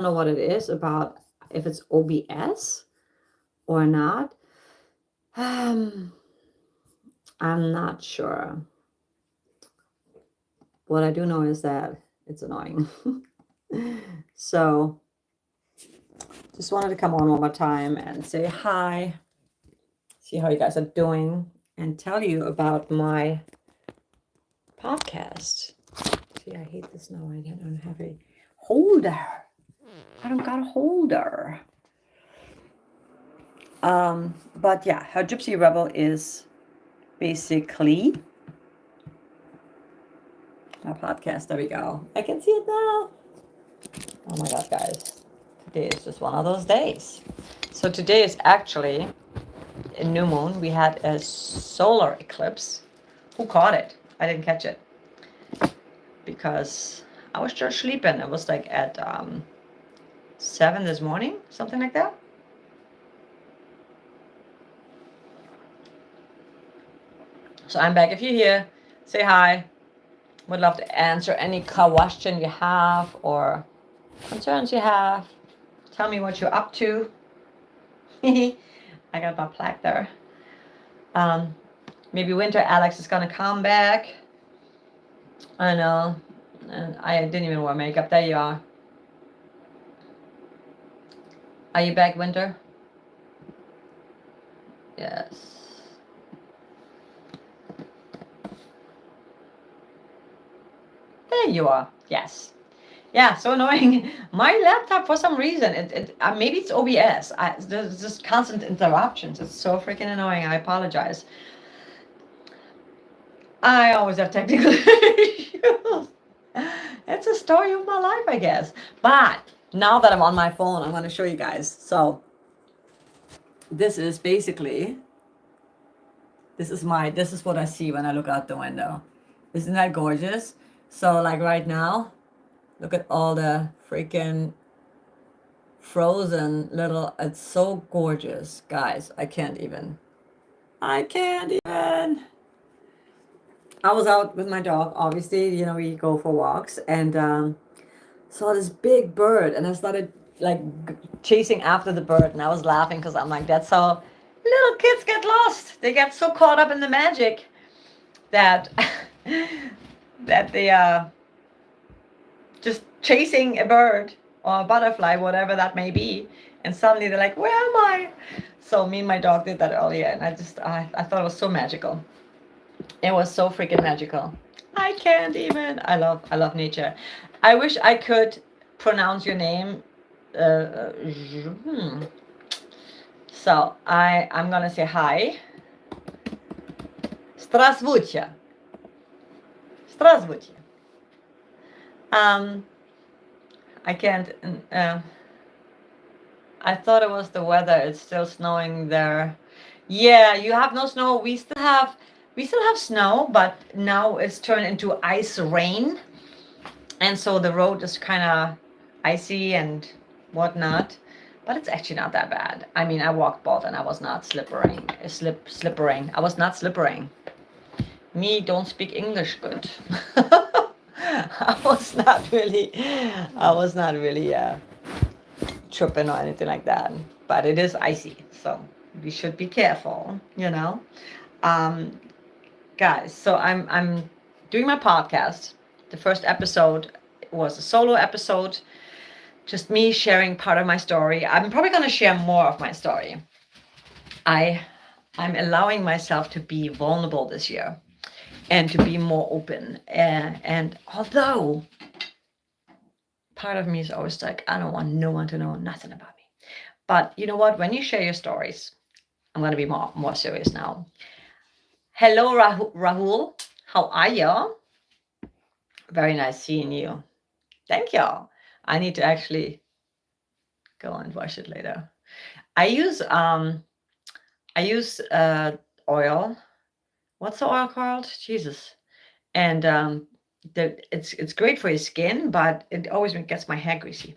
know what it is about, if it's OBS or not. I'm not sure. What I do know is that it's annoying. So just wanted to come on one more time and say hi, see how you guys are doing, and tell you about my podcast. See, I hate this now. I don't have a holder. I don't got a holder. But yeah, Her Gypsy Rebel is basically a podcast. There we go. I can see it now. Oh my god, guys. Today is just one of those days. So today is actually a new moon. We had a solar eclipse. Who caught it? I didn't catch it because I was just sleeping. It was like at 7 this morning, something like that. So I'm back. If you're here, say hi. Would love to answer any question you have or concerns you have. Tell me what you're up to. I got my plaque there. Maybe Winter Alex is gonna come back. I know. And I didn't even wear makeup. There you are. Are you back, Winter? Yes. There you are. Yes. Yeah, so annoying. My laptop, for some reason, maybe it's OBS. There's just constant interruptions. It's so freaking annoying. I apologize. I always have technical issues. It's a story of my life, I guess. But now that I'm on my phone, I'm going to show you guys. So this is basically, this is what I see when I look out the window. Isn't that gorgeous? So like right now, look at all the freaking frozen little, it's so gorgeous, guys. I can't even. I was out with my dog, obviously, we go for walks, and saw this big bird, and I started like chasing after the bird, and I was laughing because I'm like, that's how little kids get lost. They get so caught up in the magic that that they are just chasing a bird or a butterfly, whatever that may be, and suddenly they're like, where am I? So me and my dog did that earlier, and I thought it was so magical. It was so freaking magical. I can't even. I love nature. I wish I could pronounce your name. So I'm gonna say hi. Здравствуйте. Здравствуйте. I can't. I thought it was the weather. It's still snowing there. Yeah, you have no snow. We still have snow, but now it's turned into ice rain, and so the road is kind of icy and whatnot. But it's actually not that bad. I mean, I walked both, and I was not slippering. I was not slippering. Me don't speak English good. I was not really tripping or anything like that. But it is icy, so we should be careful, Guys, so I'm doing my podcast. The first episode was a solo episode, just me sharing part of my story. I'm probably going to share more of my story. I'm allowing myself to be vulnerable this year and to be more open. And although part of me is always like, I don't want no one to know nothing about me. But you know what? When you share your stories, I'm going to be more serious now. Hello, Rahul. How are you? Very nice seeing you. Thank you. I need to actually go and wash it later. I use oil. What's the oil called? Jesus. And it's great for your skin, but it always gets my hair greasy.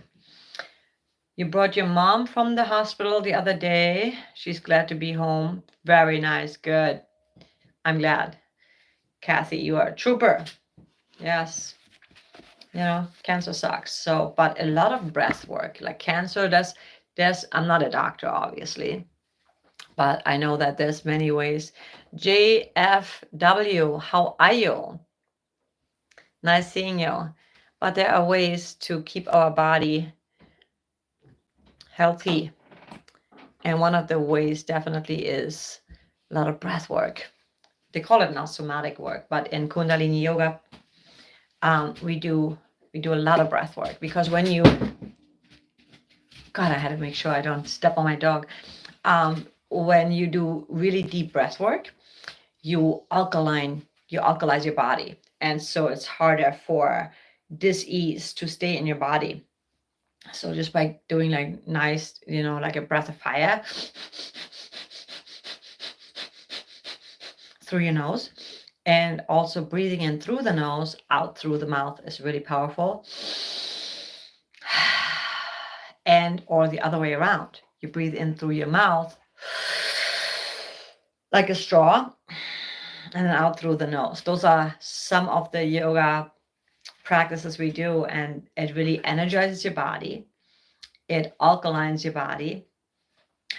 You brought your mom from the hospital the other day. She's glad to be home. Very nice. Good. I'm glad. Kathy, you are a trooper. Yes. Cancer sucks. So, but a lot of breath work, like cancer, I'm not a doctor, obviously, but I know that there's many ways. JFW, how are you? Nice seeing you. But there are ways to keep our body healthy. And one of the ways definitely is a lot of breath work. They call it now somatic work, but in Kundalini yoga, we do a lot of breath work, because when you, God, I had to make sure I don't step on my dog. When you do really deep breath work, you alkalize your body, and so it's harder for dis-ease to stay in your body. So just by doing like nice, like a breath of fire through your nose, and also breathing in through the nose, out through the mouth is really powerful. And or the other way around. You breathe in through your mouth like a straw, and then out through the nose. Those are some of the yoga practices we do, and it really energizes your body. It alkalines your body,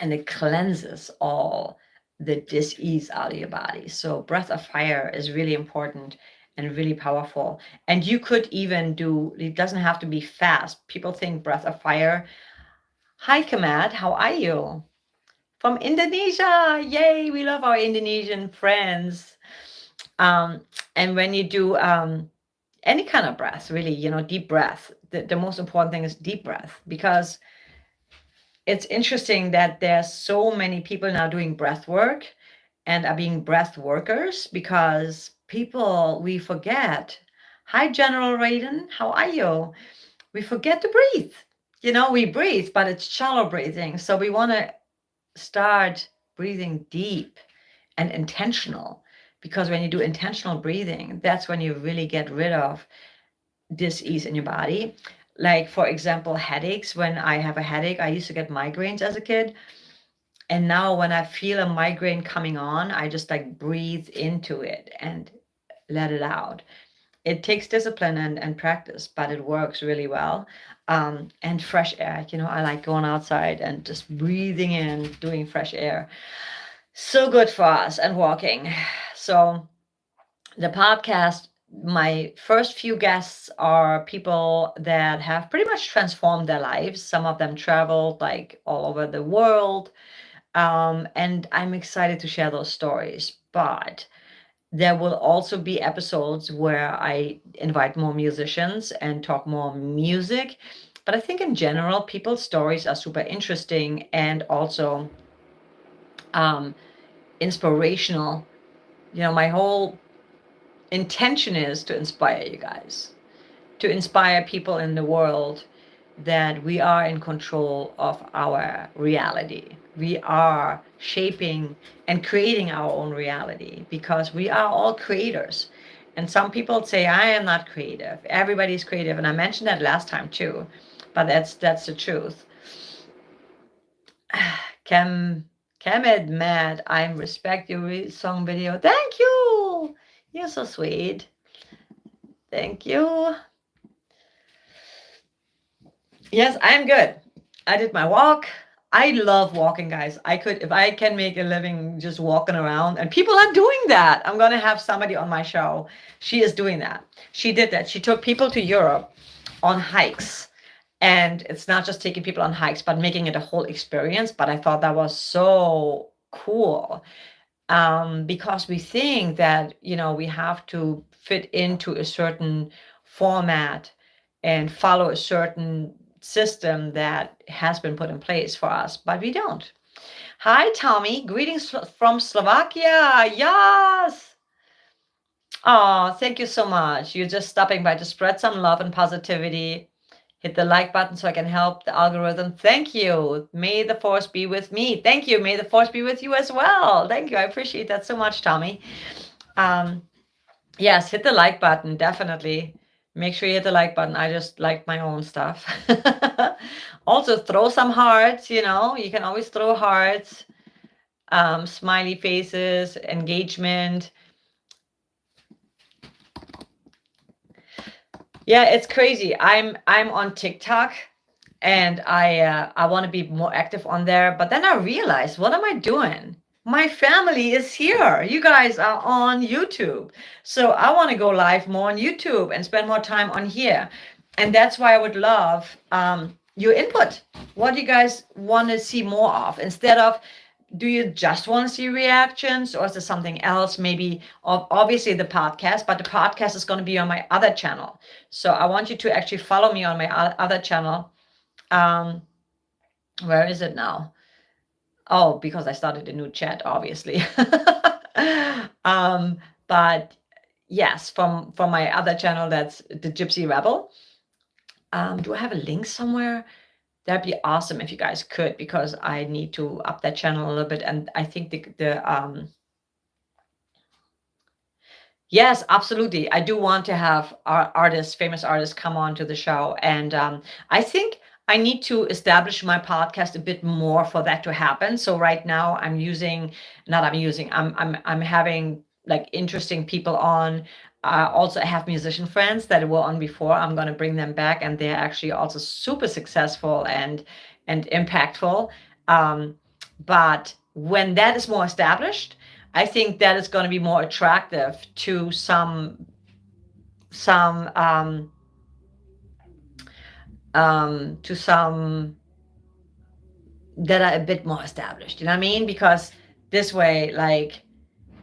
and it cleanses all the dis-ease out of your body. So breath of fire is really important and really powerful. And you could even do, it doesn't have to be fast. People think breath of fire. Hi, Kamat, how are you? From Indonesia. Yay, we love our Indonesian friends. And when you do any kind of breath, really, deep breath, the most important thing is deep breath, because it's interesting that there's so many people now doing breath work and are being breath workers, because we forget. Hi, General Raiden, how are you? We forget to breathe. We breathe, but it's shallow breathing. So we want to start breathing deep and intentional, because when you do intentional breathing, that's when you really get rid of dis-ease in your body. Like, for example, headaches. When I have a headache, I used to get migraines as a kid. And now when I feel a migraine coming on, I just like breathe into it and let it out. It takes discipline and practice, but it works really well. And fresh air, I like going outside and just breathing in, doing fresh air. So good for us, and walking. So the podcast, my first few guests are people that have pretty much transformed their lives. Some of them traveled like all over the world. And I'm excited to share those stories. But there will also be episodes where I invite more musicians and talk more music. But I think in general, people's stories are super interesting and also inspirational. My whole intention is to inspire you guys, to inspire people in the world that we are in control of our reality. We are shaping and creating our own reality, because we are all creators. And some people say, I am not creative. Everybody's creative. And I mentioned that last time too, but that's the truth. Kemed Mad, I respect your song video. Thank you. You're so sweet. Thank you. Yes, I'm good. I did my walk. I love walking, guys. If I can make a living just walking around, and people are doing that. I'm going to have somebody on my show. She is doing that. She did that. She took people to Europe on hikes. And it's not just taking people on hikes, but making it a whole experience. But I thought that was so cool. Because we think that, we have to fit into a certain format and follow a certain system that has been put in place for us, but we don't. Hi, Tommy. Greetings from Slovakia. Yes. Oh, thank you so much. You're just stopping by to spread some love and positivity. Hit the like button so I can help the algorithm. Thank you. May the force be with me. Thank you. May the force be with you as well. Thank you. I appreciate that so much, Tommy. Yes, hit the like button. Definitely. Make sure you hit the like button. I just like my own stuff. Also, throw some hearts. You can always throw hearts, smiley faces, engagement. Yeah, it's crazy. I'm on TikTok, and I want to be more active on there. But then I realized, what am I doing? My family is here. You guys are on YouTube. So I want to go live more on YouTube and spend more time on here. And that's why I would love your input. What do you guys want to see more of? Instead of, do you just want to see reactions, or is there something else? Maybe obviously the podcast, but the podcast is going to be on my other channel. So I want you to actually follow me on my other channel. Um, where is it now? Oh, because I started a new chat, obviously. um, but yes, from my other channel, that's the Gypsy Rebel. Do I have a link somewhere? That'd be awesome if you guys could, because I need to up that channel a little bit. And I think the yes, absolutely. I do want to have our artists, famous artists, come on to the show. And I think I need to establish my podcast a bit more for that to happen. So right now I'm having like interesting people on. Also, I have musician friends that were on before. I'm going to bring them back, and they're actually also super successful and impactful. Um, but when that is more established, I think that is going to be more attractive to some to some that are a bit more established. You know what I mean? Because this way, like,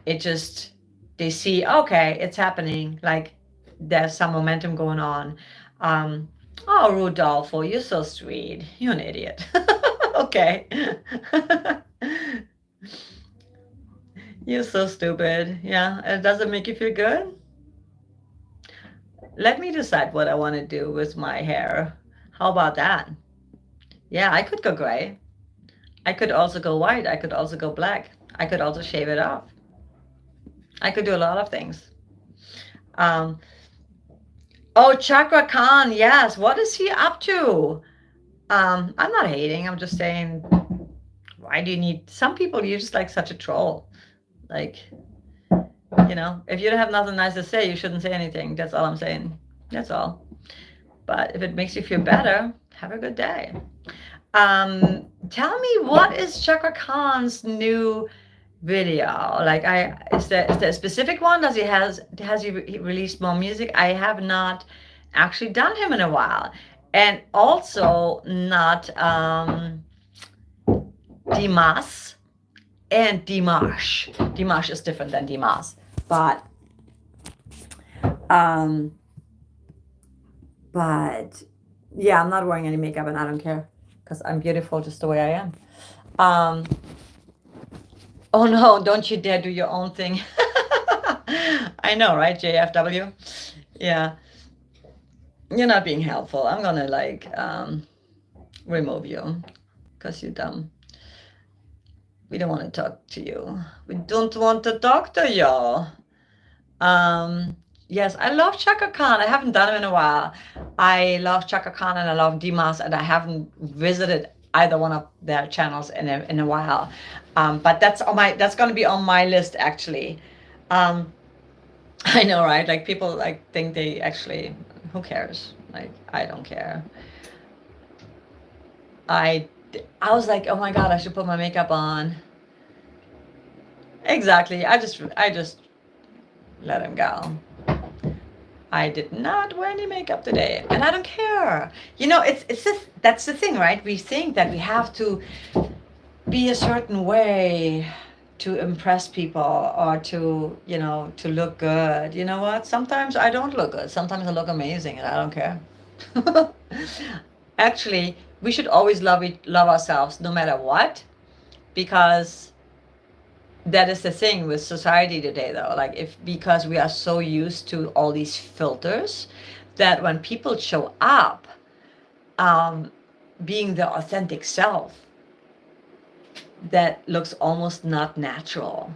it just, they see, okay, it's happening. Like, there's some momentum going on. Oh, Rudolfo, you're so sweet. You're an idiot. Okay. You're so stupid. Yeah, it doesn't make you feel good. Let me decide what I want to do with my hair. How about that? Yeah, I could go gray. I could also go white. I could also go black. I could also shave it off. I could do a lot of things. Um, oh, Chakra Khan, yes. What is he up to? I'm not hating. I'm just saying, why do you need some people? You're just like such a troll. Like, if you don't have nothing nice to say, you shouldn't say anything. That's all I'm saying. That's all. But if it makes you feel better, have a good day. Tell me, what is Chakra Khan's new video? Like, is there a specific one? Has he released more music? I have not actually done him in a while, and also not Dimas and Dimash. Dimash is different than Dimas, but yeah, I'm not wearing any makeup, and I don't care, because I'm beautiful just the way I am. Oh no, don't you dare do your own thing. I know, right, JFW? Yeah. You're not being helpful. I'm gonna like remove you because you're dumb. We don't want to talk to you. We don't want to talk to you. Yes, I love Chaka Khan. I haven't done him in a while. I love Chaka Khan and I love Dimas, and I haven't visited either one of their channels in a while. But that's going to be on my list actually. I know, right? Like, people like think they actually, who cares? Like, I don't care. I was like, oh my God, I should put my makeup on. Exactly. I just let him go. I did not wear any makeup today, and I don't care. That's the thing, right? We think that we have to be a certain way to impress people, or to look good. You know what? Sometimes I don't look good. Sometimes I look amazing, and I don't care. Actually, we should always love ourselves no matter what, because that is the thing with society today, though. Like, because we are so used to all these filters, that when people show up being their authentic self, that looks almost not natural.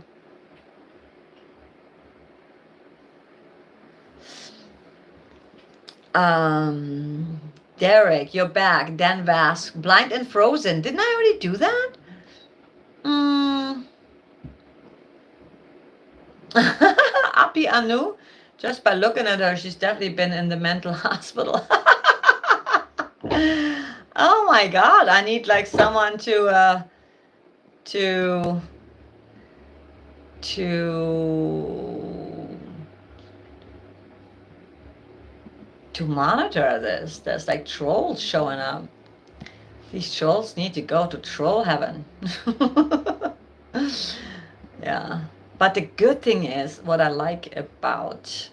Derek, you're back. Dan Vask, Blind and Frozen. Didn't I already do that? Api Anu, Just by looking at her, she's definitely been in the mental hospital. Oh my God! I need like someone to to to monitor this. There's like trolls showing up. These trolls need to go to troll heaven. Yeah. But the good thing is, what I like about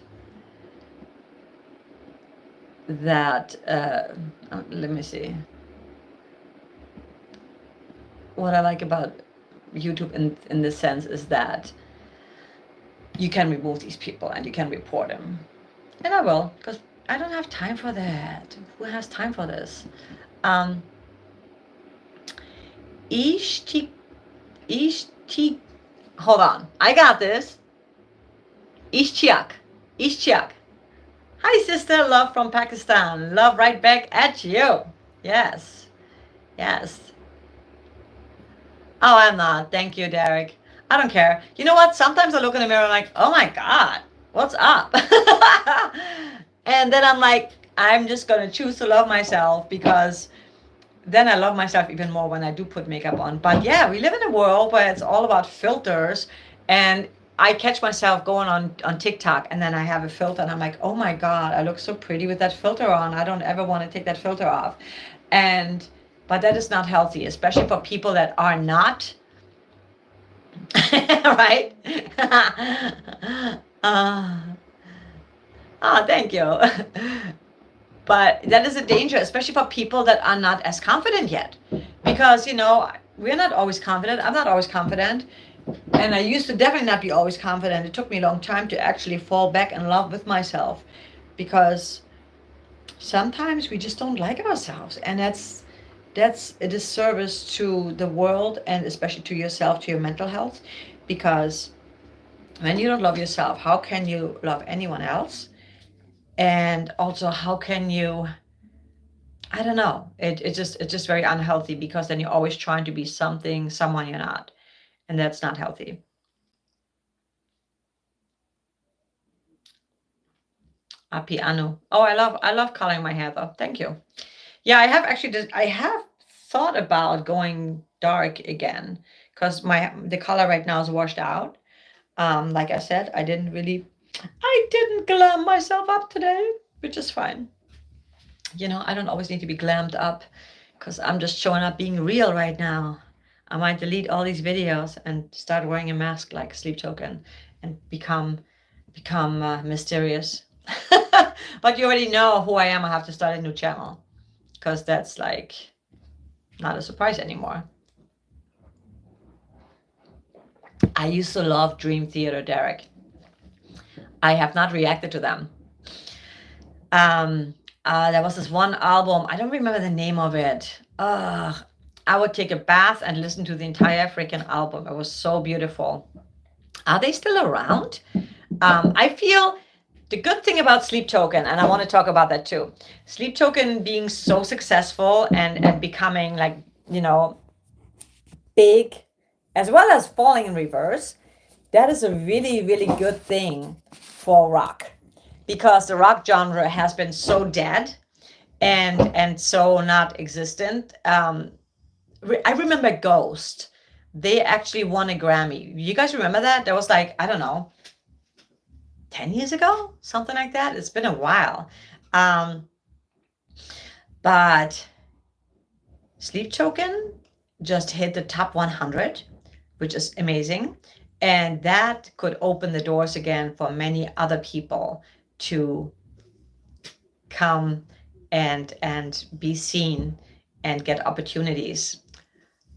that, let me see. What I like about YouTube in this sense is that you can remove these people and you can report them. And I will, because I don't have time for that. Who has time for this? Hold on. I got this. Ishtiak. Hi, sister. Love from Pakistan. Love right back at you. Yes. Oh, I'm not. Thank you, Derek. I don't care. You know what? Sometimes I look in the mirror and I'm like, oh my God, what's up? And then I'm like, I'm just going to choose to love myself, because then I love myself even more when I do put makeup on. But yeah, we live in a world where it's all about filters, and I catch myself going on TikTok and then I have a filter and I'm like, oh my God, I look so pretty with that filter on. I don't ever want to take that filter off. But that is not healthy, especially for people that are not, right? Thank you. But that is a danger, especially for people that are not as confident yet. Because, we're not always confident. I'm not always confident. And I used to definitely not be always confident. It took me a long time to actually fall back in love with myself, because sometimes we just don't like ourselves. And that's a disservice to the world, and especially to yourself, to your mental health. Because when you don't love yourself, how can you love anyone else? And also, how can you, I don't know, it's just very unhealthy, because then you're always trying to be someone you're not. And that's not healthy. Api Anu. Oh, I love coloring my hair though. Thank you. Yeah, I have thought about going dark again, because the color right now is washed out. Like I said, I didn't glam myself up today, which is fine. I don't always need to be glammed up, because I'm just showing up being real right now. I might delete all these videos and start wearing a mask like Sleep Token and become mysterious. But you already know who I am. I have to start a new channel, because that's like not a surprise anymore. I used to love Dream Theater, Derek. I have not reacted to them. There was this one album. I don't remember the name of it. I would take a bath and listen to the entire freaking album. It was so beautiful. Are they still around? I feel the good thing about Sleep Token, and I want to talk about that too. Sleep Token being so successful and becoming like, big, as well as falling in reverse. That is a really, really good thing for rock, because the rock genre has been so dead and so not existent. I remember Ghost. They actually won a Grammy. You guys remember that? That was like, I don't know, 10 years ago? Something like that. It's been a while. But Sleep Token just hit the top 100, which is amazing. And that could open the doors again for many other people to come and be seen and get opportunities.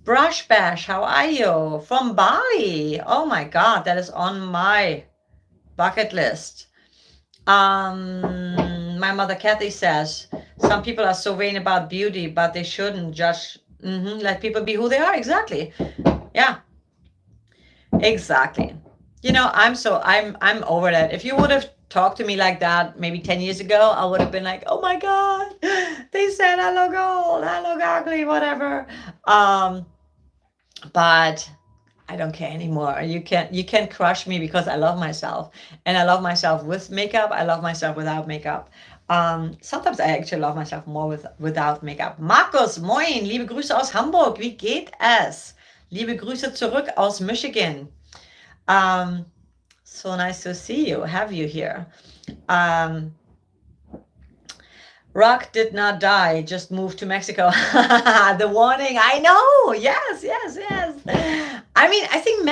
Brush Bash, how are you? From Bali. Oh my God, that is on my bucket list. My mother Kathy says, some people are so vain about beauty, but they shouldn't just let people be who they are. Exactly. Yeah. Exactly. I'm over that. If you would have talked to me like that maybe 10 years ago, I would have been like, oh my God, they said I look old, I look ugly, whatever. But I don't care anymore. You can't crush me because I love myself. And I love myself with makeup. I love myself without makeup. Sometimes I actually love myself more without makeup. Markus, moin, liebe Grüße aus Hamburg. Wie geht es? Liebe Grüße zurück aus Michigan. So nice to see you, have you here. Rock did not die, just moved to Mexico. The warning, I know. Yes. I mean, I think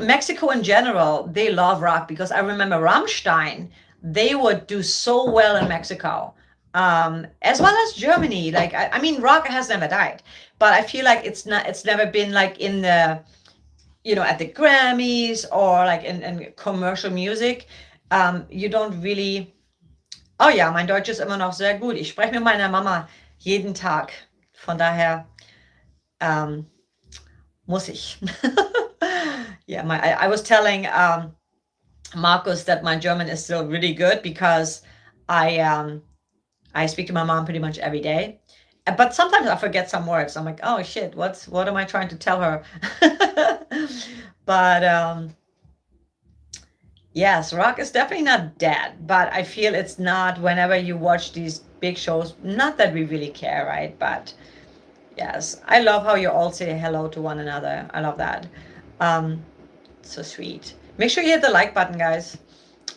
Mexico in general, they love rock because I remember Rammstein, they would do so well in Mexico, as well as Germany. Like, I mean, rock has never died, but I feel like it's never been like in the, at the Grammys or like in commercial music. You don't really. Oh ja, mein Deutsch ist immer noch sehr gut. Ich spreche mit meiner Mama jeden Tag. Von daher muss ich. Yeah, I was telling Marcus that my German is still really good because I speak to my mom pretty much every day. But sometimes I forget some words. I'm like, oh shit, what am I trying to tell her? But yes, rock is definitely not dead, but I feel it's not whenever you watch these big shows, not that we really care, right? But yes, I love how you all say hello to one another. I love that. So sweet. Make sure you hit the like button, guys.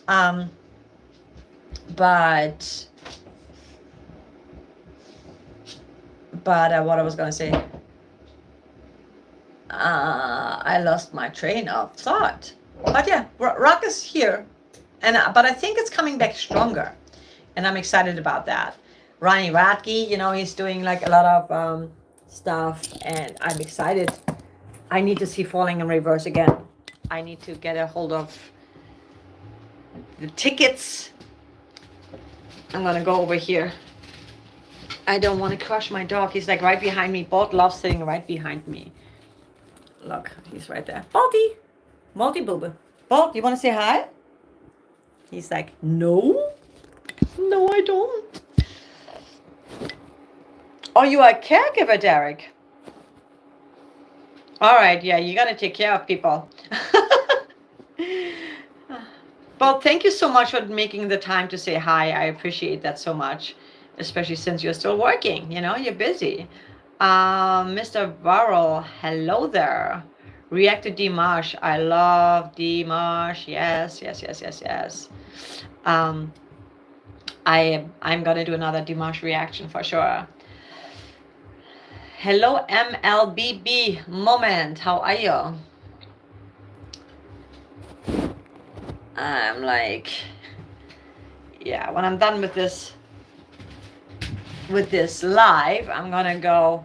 But what I was gonna say, I lost my train of thought. But yeah, rock is here, but I think it's coming back stronger, and I'm excited about that. Ronnie Radke, he's doing like a lot of stuff, and I'm excited. I need to see Falling in Reverse again. I need to get a hold of the tickets. I'm gonna go over here. I don't want to crush my dog. He's like right behind me. Bolt loves sitting right behind me. Look, he's right there. Baldy! Multi booba. Bolt, you want to say hi? He's like, no, I don't. Oh, you are a caregiver, Derek. All right, yeah, you got to take care of people. Bolt, thank you so much for making the time to say hi. I appreciate that so much, especially since you're still working. You're busy. Mr. Varro, hello there. React to Dimash. I love Dimash. Yes. I'm gonna do another Dimash reaction for sure. Hello, MLBB moment. How are you? I'm like, yeah. When I'm done with this live, I'm gonna go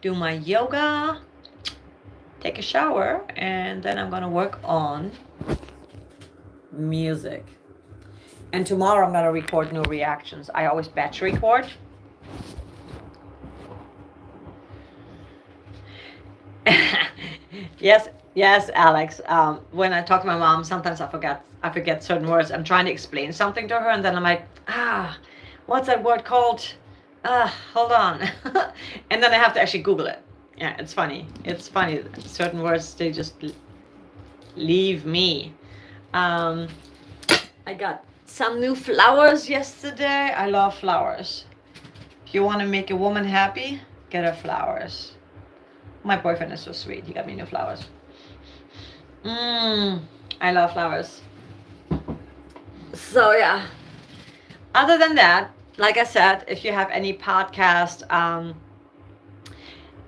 do my yoga, take a shower, and then I'm gonna work on music. And tomorrow I'm gonna record new reactions. I always batch record. Yes, Alex. When I talk to my mom, sometimes I forget certain words. I'm trying to explain something to her, and then I'm like, what's that word called? Hold on. And then I have to actually Google it. Yeah, it's funny. Certain words, they just leave me. I got some new flowers yesterday. I love flowers. If you want to make a woman happy, get her flowers. My boyfriend is so sweet. He got me new flowers. I love flowers. So yeah. Other than that, like I said, if you have any podcast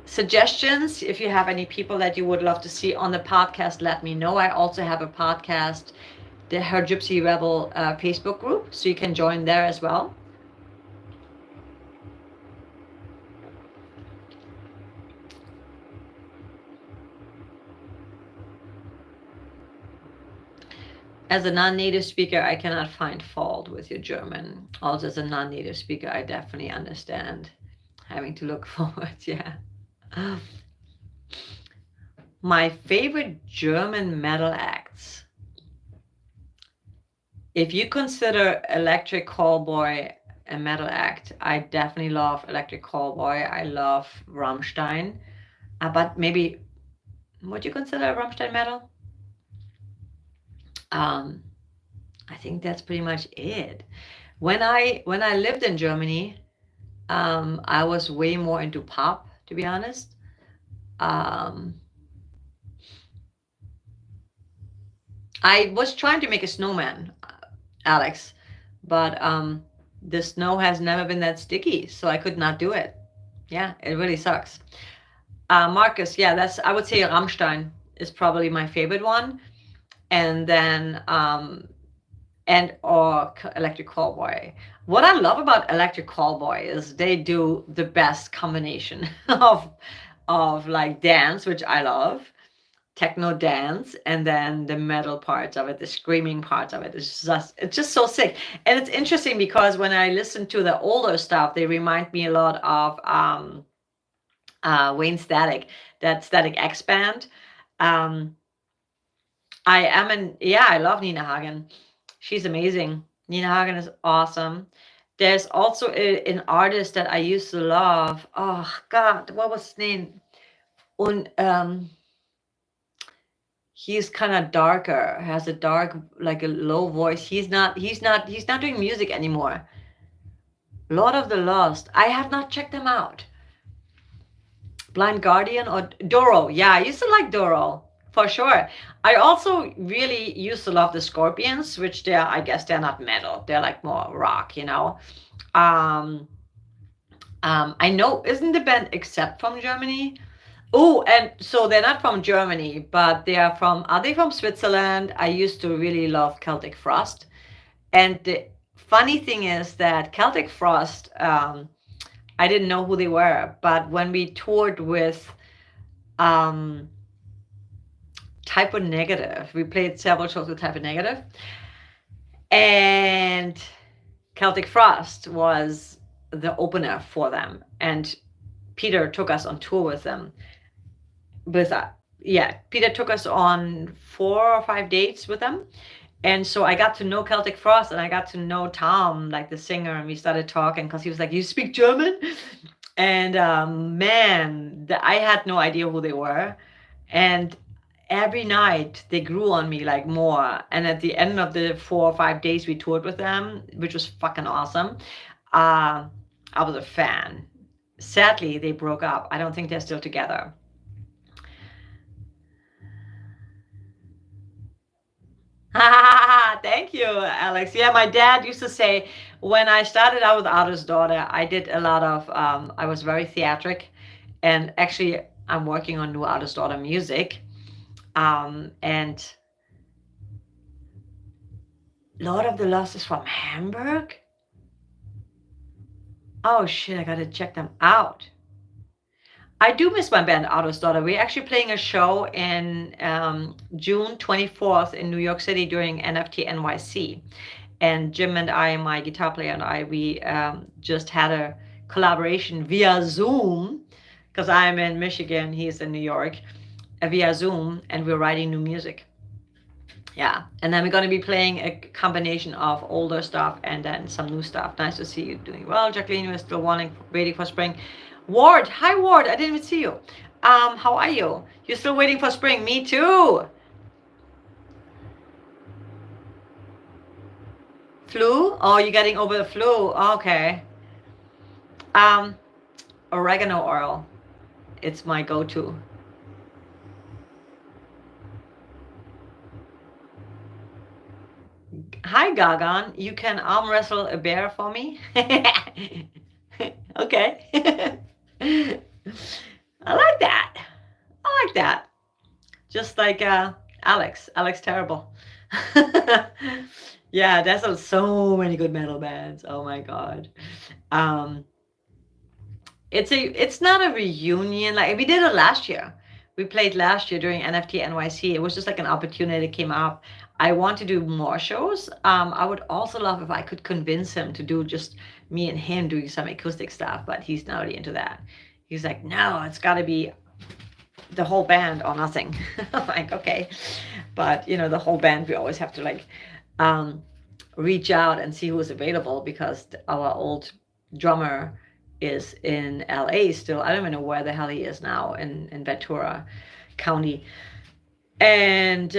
suggestions, if you have any people that you would love to see on the podcast, let me know. I also have a podcast, the Her Gypsy Rebel Facebook group, so you can join there as well. As a non-native speaker, I cannot find fault with your German. Also, as a non-native speaker, I definitely understand having to look forward. Yeah. My favorite German metal acts. If you consider Electric Callboy a metal act, I definitely love Electric Callboy. I love Rammstein. But maybe Would you consider Rammstein metal? I think that's pretty much it. When I lived in Germany, I was way more into pop, to be honest. Um, I was trying to make a snowman, Alex, but the snow has never been that sticky, so I could not do it. Yeah, it really sucks. Marcus, yeah, that's I would say Rammstein is probably my favorite one, and then and or Electric Callboy. What I love about Electric Callboy is they do the best combination of like dance, which I love, techno dance, and then the metal parts of it, the screaming parts of it. It's just so sick. And it's interesting because when I listen to the older stuff, they remind me a lot of Wayne Static, that Static X band. Um, I love Nina Hagen. She's amazing. Nina Hagen is awesome. There's also an artist that I used to love. Oh God, what was his name? Und he's kind of darker, has a dark, like a low voice. He's not doing music anymore. Lord of the Lost. I have not checked them out. Blind Guardian or Doro. Yeah, I used to like Doro for sure. I also really used to love the Scorpions, which I guess they're not metal. They're like more rock, you know. Um, I know, isn't the band Except from Germany? Oh, and so they're not from Germany, but are they from Switzerland? I used to really love Celtic Frost. And the funny thing is that Celtic Frost, I didn't know who they were, but when we toured with um, Typo Negative, we played several shows with Typo Negative, and Celtic Frost was the opener for them. And Peter took us on tour with them. Peter took us on 4 or 5 dates with them. And so I got to know Celtic Frost, and I got to know Tom, like the singer, and we started talking because he was like, "You speak German?" And man, I had no idea who they were. And every night they grew on me like more. And at the end of the 4 or 5 days we toured with them, which was fucking awesome, I was a fan. Sadly, they broke up. I don't think they're still together. Thank you, Alex. Yeah, my dad used to say when I started out with Artist Daughter, I did a lot of, I was very theatric. And actually, I'm working on new Artist Daughter music. And Lord of the Lost is from Hamburg? Oh shit, I gotta check them out. I do miss my band Artist Daughter. We're actually playing a show in June 24th in New York City during NFT NYC. And Jim and I, my guitar player and I, we just had a collaboration via Zoom, because I'm in Michigan, he's in New York, via Zoom, and we're writing new music. Yeah, and then we're going to be playing a combination of older stuff and then some new stuff. Nice to see you doing well, Jacqueline. We're still waiting for spring. Ward, hi Ward, I didn't even see you. How are you? You're still waiting for spring? Me too. Flu? Oh, you're getting over the flu. Okay. Oregano oil. It's my go-to. Hi, Gagan. You can arm wrestle a bear for me? Okay. I like that. I like that. Just like Alex Terrible. Yeah, there's so many good metal bands. Oh my God. It's not a reunion. Like we did it last year. We played last year during NFT NYC. It was just like an opportunity that came up. I want to do more shows. I would also love if I could convince him to do just me and him doing some acoustic stuff, but he's not really into that. He's like, no, it's got to be the whole band or nothing. I'm like, okay. But, the whole band, we always have to like reach out and see who's available, because our old drummer is in LA still. I don't even know where the hell he is now, in Ventura. county. And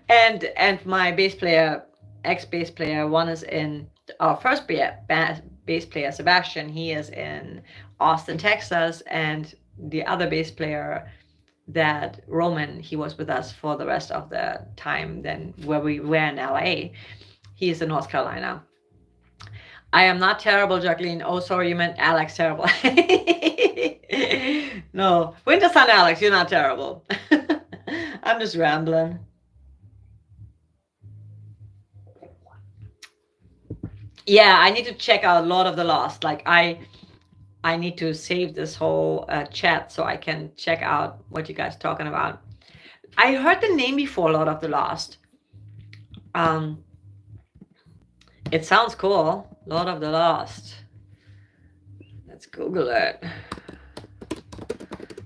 and my bass player, ex bass player, one is in our first bass player, Sebastian. He is in Austin, Texas, and the other bass player, that Roman, he was with us for the rest of the time then where we were in LA. He is in North Carolina. I am not terrible, Jacqueline. Oh, sorry, you meant Alex terrible. No, Winter Sun Alex, you're not terrible. I'm just rambling. Yeah, I need to check out Lord of the Lost. Like I need to save this whole chat so I can check out what you guys are talking about. I heard the name before, Lord of the Lost. It sounds cool. Lord of the Lost. Let's Google it.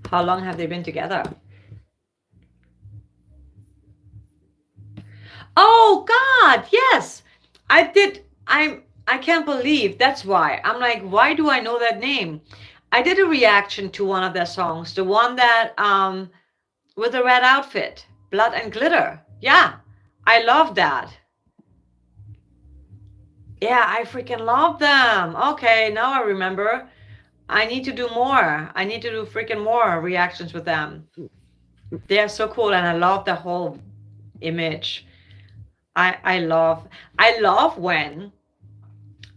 How long have they been together? Oh God, yes. I did. I can't believe that's why. I'm like, why do I know that name? I did a reaction to one of their songs, the one that with the red outfit, Blood and Glitter. Yeah, I love that. Yeah, I freaking love them. Okay, now I remember. I need to do more. I need to do freaking more reactions with them. They are so cool, and I love the whole image. I love when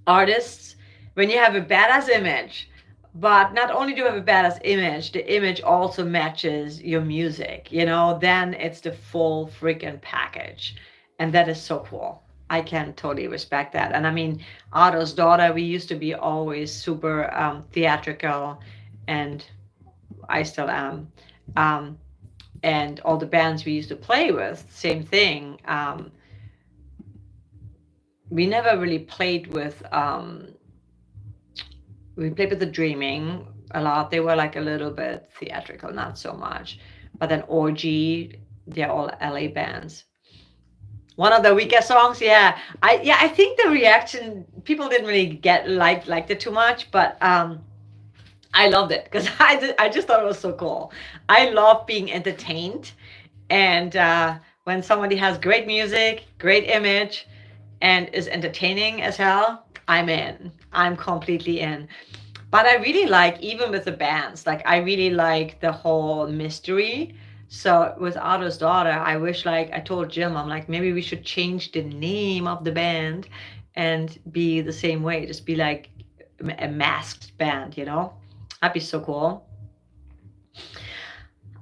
artists, when you have a badass image, but not only do you have a badass image, the image also matches your music, you know, then it's the full freaking package. And that is so cool. I can totally respect that. And I mean, Otto's Daughter, we used to be always super theatrical, and I still am. And all the bands we used to play with, same thing. We never really played with, we played with the Dreaming a lot. They were like a little bit theatrical, not so much. But then Orgy, they're all LA bands. One of the weakest songs, yeah. I think the reaction, people didn't really liked it too much, but I loved it because I just thought it was so cool. I love being entertained, and when somebody has great music, great image, and is entertaining as hell, I'm in. I'm completely in. But I really like, even with the bands, like I really like the whole mystery. So with Otto's Daughter, I wish, like I told Jim, I'm like, maybe we should change the name of the band and be the same way. Just be like a masked band, you know? That'd be so cool.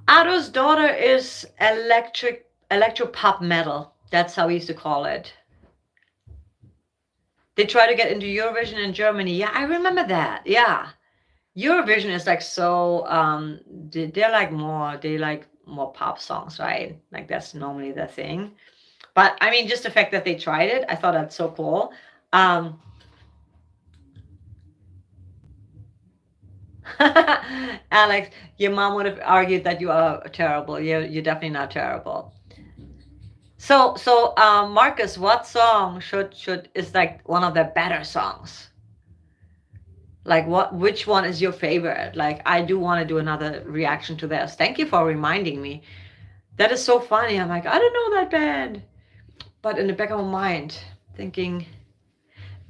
Otto's Daughter is electro pop metal. That's how we used to call it. They try to get into Eurovision in Germany. Yeah, I remember that. Yeah. Eurovision is like so, they like more pop songs, right? Like that's normally the thing. But I mean, just the fact that they tried it, I thought that's so cool. Alex, your mom would have argued that you are terrible. You're definitely not terrible. So Marcus, what song should is like one of the better songs? Like which one is your favorite? Like I do want to do another reaction to this. Thank you for reminding me. That is so funny. I'm like, I don't know that band. But in the back of my mind, thinking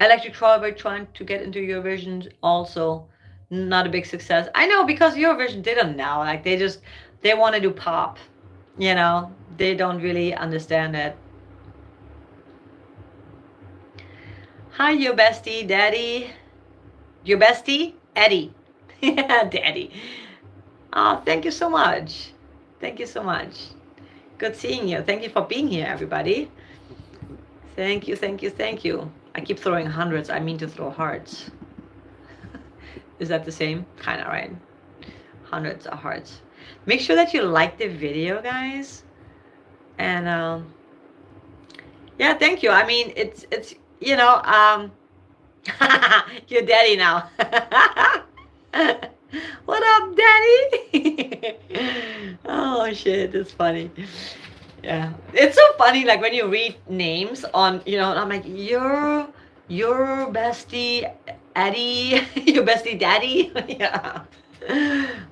Electric Trolley trying to get into Eurovision, also not a big success. I know, because Eurovision didn't now. Like they want to do pop. You know, they don't really understand it. Hi, your bestie, Daddy. Your bestie, Eddie. Yeah, Daddy. Oh, thank you so much. Thank you so much. Good seeing you. Thank you for being here, everybody. Thank you, thank you, thank you. I keep throwing hundreds. I mean to throw hearts. Is that the same? Kind of, right? Hundreds of hearts. Make sure that you like the video, guys. And yeah, thank you. I mean, it's you know, your daddy now. What up, daddy? Oh shit, it's funny. Yeah, it's so funny. Like when you read names on, you know, I'm like, Your bestie Eddie, your bestie daddy. Yeah.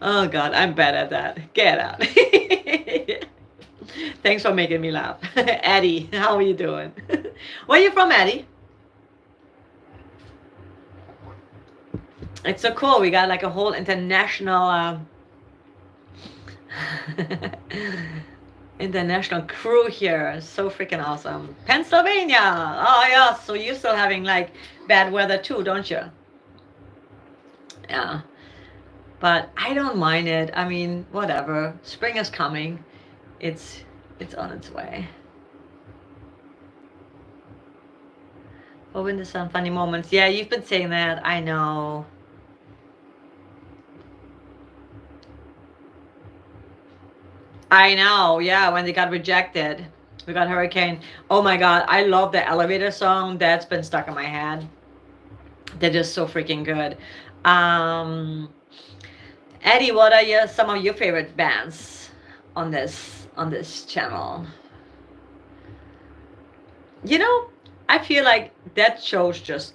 Oh God, I'm bad at that. Get out. Thanks for making me laugh. Eddie, how are you doing? Where are you from, Eddie? It's so cool. We got like a whole international international crew here. So freaking awesome. Pennsylvania. Oh yeah. So you're still having like bad weather too, don't you? Yeah. But I don't mind it. I mean, whatever. Spring is coming. It's on its way. Hoping to some funny moments. Yeah, you've been saying that. I know. I know. Yeah, when they got rejected, we got Hurricane. Oh my God, I love the Elevator song. That's been stuck in my head. They're just so freaking good. Um, Eddie, what are some of your favorite bands on this channel? You know, I feel like that shows just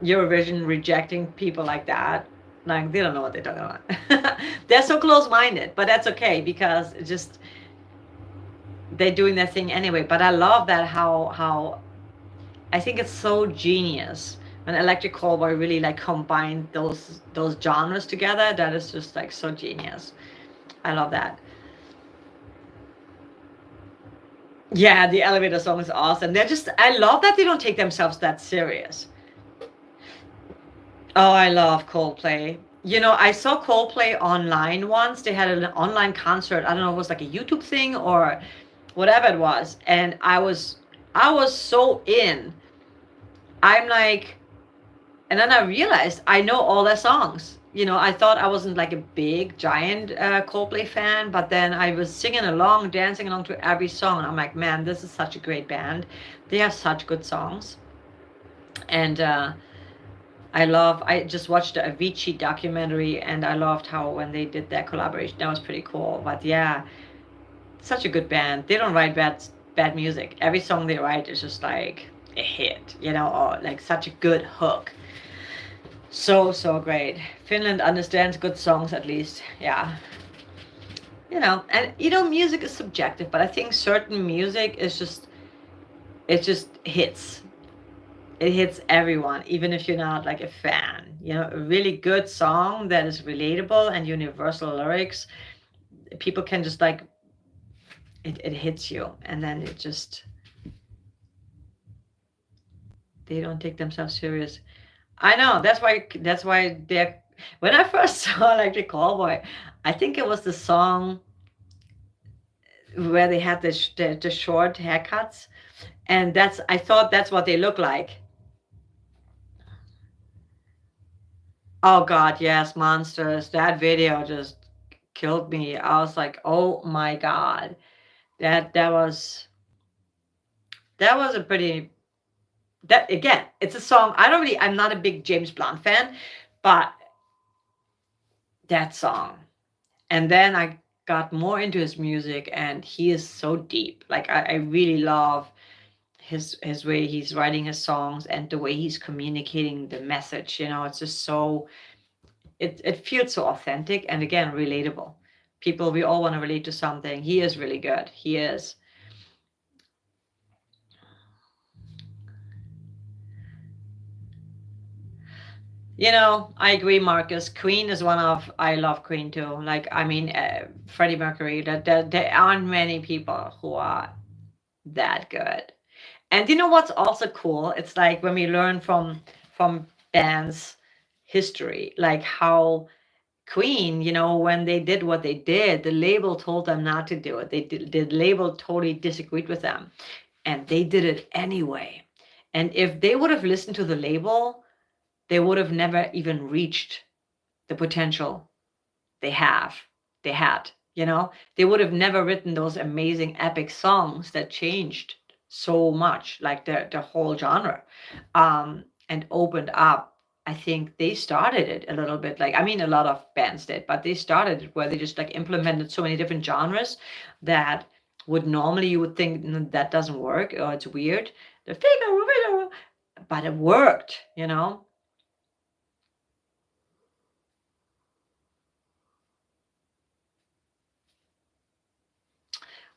Eurovision rejecting people like that. Like they don't know what they're talking about. They're so close-minded, but that's okay because it's just they're doing their thing anyway. But I love that how I think it's so genius when Electric Callboy really like combined those genres together. That is just like so genius. I love that. Yeah, the Elevator song is awesome. I love that they don't take themselves that serious. Oh, I love Coldplay. You know, I saw Coldplay online once. They had an online concert. I don't know, it was like a YouTube thing or whatever it was. And I was so in. I'm like, and then I realized I know all their songs. You know, I thought I wasn't like a big giant Coldplay fan, but then I was singing along, dancing along to every song. And I'm like, man, this is such a great band. They have such good songs. And I just watched the Avicii documentary and I loved how when they did that collaboration, that was pretty cool. But yeah, such a good band. They don't write bad music. Every song they write is just like a hit, you know, or like such a good hook. So great. Finland understands good songs at least. Yeah. You know, and you know, music is subjective, but I think certain music is just it just hits. It hits everyone, even if you're not like a fan. You know, a really good song that is relatable and universal lyrics, people can just like it hits you, and then it just they don't take themselves serious. I know that's why they're when I first saw Electric Callboy, I think it was the song where they had the short haircuts, and that's I thought that's what they look like. Oh God, yes, monsters. That video just killed me. I was like, oh my God. That was a pretty that again, it's a song. I'm not a big James Blunt fan, but that song. And then I got more into his music and he is so deep. Like I really love his way he's writing his songs and the way he's communicating the message. You know, it's just so it feels so authentic and again relatable. People, we all want to relate to something. He is really good. He is. You know, I agree, Marcus. Queen is one of I love Queen too. Like I mean, Freddie Mercury. That there aren't many people who are that good. And you know what's also cool? It's like when we learn from bands history, like how Queen, you know, when they did what they did, the label told them not to do it. The label totally disagreed with them, and they did it anyway. And if they would have listened to the label, they would have never even reached the potential they have they had. You know, they would have never written those amazing epic songs that changed so much, like the whole genre, and opened up. I think they started it a little bit like I mean a lot of bands did, but they started it where they just like implemented so many different genres that would normally you would think, "Mm, that doesn't work or it's weird." The figure, but it worked,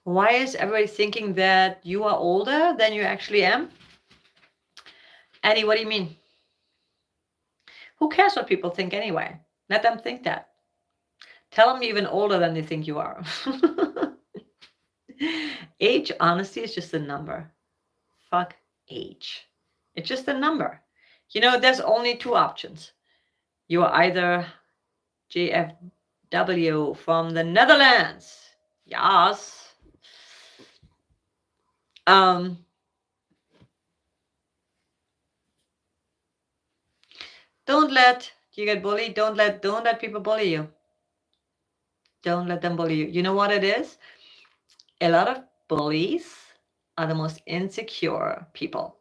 Why is everybody thinking that you are older than you actually am? Annie, what do you mean? Who cares what people think anyway? Let them think that. Tell them you're even older than they think you are. Age, honestly, is just a number. Fuck age. It's just a number. There's only two options. You are either JFW from the Netherlands. Yes. Don't let you get bullied. Don't let people bully you. Don't let them bully you. You know what it is? A lot of bullies are the most insecure people.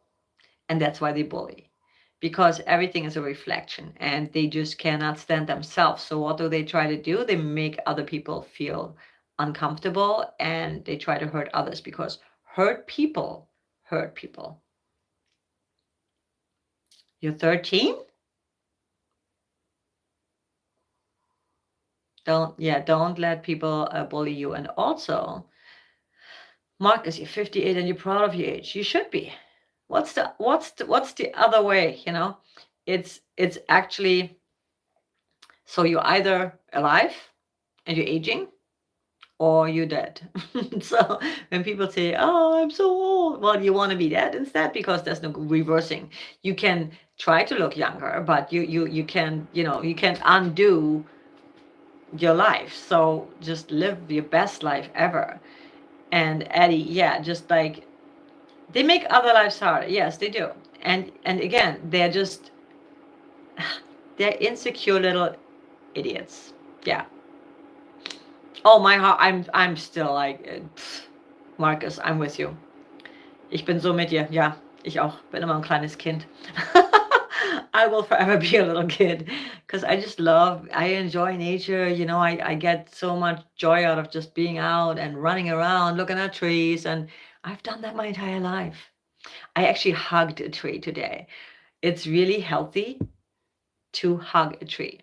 And that's why they bully. Because everything is a reflection and they just cannot stand themselves. So what do they try to do? They make other people feel uncomfortable and they try to hurt others because hurt people hurt people. You're 13? Don't let people bully you. And also, Marcus, you're 58 and you're proud of your age. You should be. What's the other way? It's actually, so you're either alive and you're aging, or you're dead. So when people say, "Oh, I'm so old," well, you want to be dead instead because there's no reversing. You can try to look younger, but you can you can't undo your life. So just live your best life ever. And Eddie, yeah, just like they make other lives harder. Yes, they do. And again, they're insecure little idiots. Yeah. Oh, my heart, I'm still like, Marcus, I'm with you. Ich bin so mit dir. Ja, ich auch. Bin immer ein kleines Kind. I will forever be a little kid because I enjoy nature. I get so much joy out of just being out and running around, looking at trees. And I've done that my entire life. I actually hugged a tree today. It's really healthy to hug a tree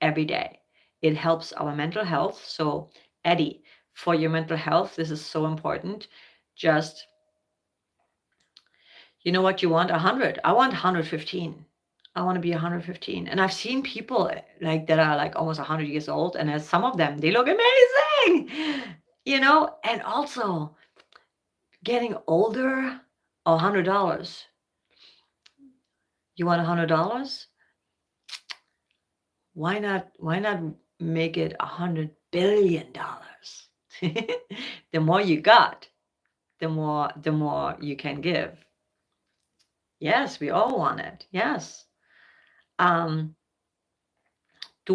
every day. It helps our mental health. So, Eddie, for your mental health, this is so important. Just, you know what you want? 100. I want 115. I want to be 115. And I've seen people like that are like almost 100 years old, and as some of them, they look amazing, and also getting older, $100. You want $100? Why not make it $100 billion? The more you got, the more you can give. Yes, we all want it. Yes. Do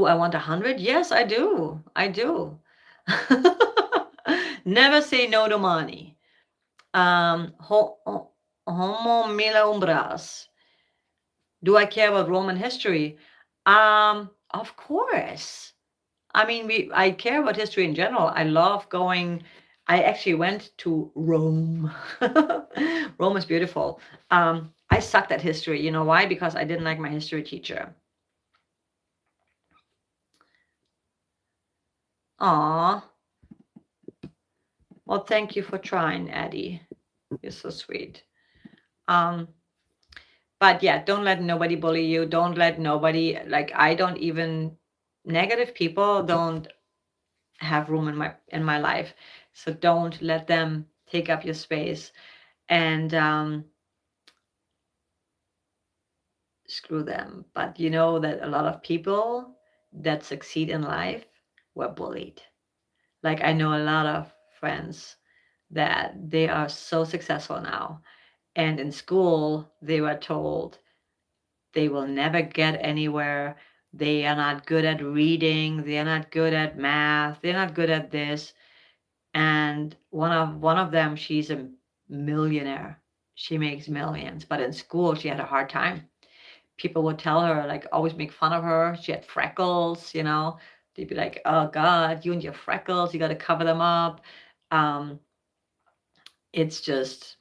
I want 100? Yes, I do. I do. Never say no to money. Homo mila umbras. Do I care about Roman history? Of course. I mean, I care about history in general. I love going. I actually went to Rome. Rome is beautiful. I sucked at history. You know why? Because I didn't like my history teacher. Aw. Well, thank you for trying, Addie. You're so sweet. But yeah, don't let nobody bully you. Don't let nobody, like, I don't even, negative people don't have room in my life. So don't let them take up your space. And screw them. But you know that a lot of people that succeed in life were bullied. Like, I know a lot of friends that they are so successful now. And in school, they were told they will never get anywhere. They are not good at reading. They are not good at math. They're not good at this. And one of them, she's a millionaire. She makes millions. But in school, she had a hard time. People would tell her, like, always make fun of her. She had freckles, They'd be like, "Oh God, you and your freckles, you got to cover them up." It's just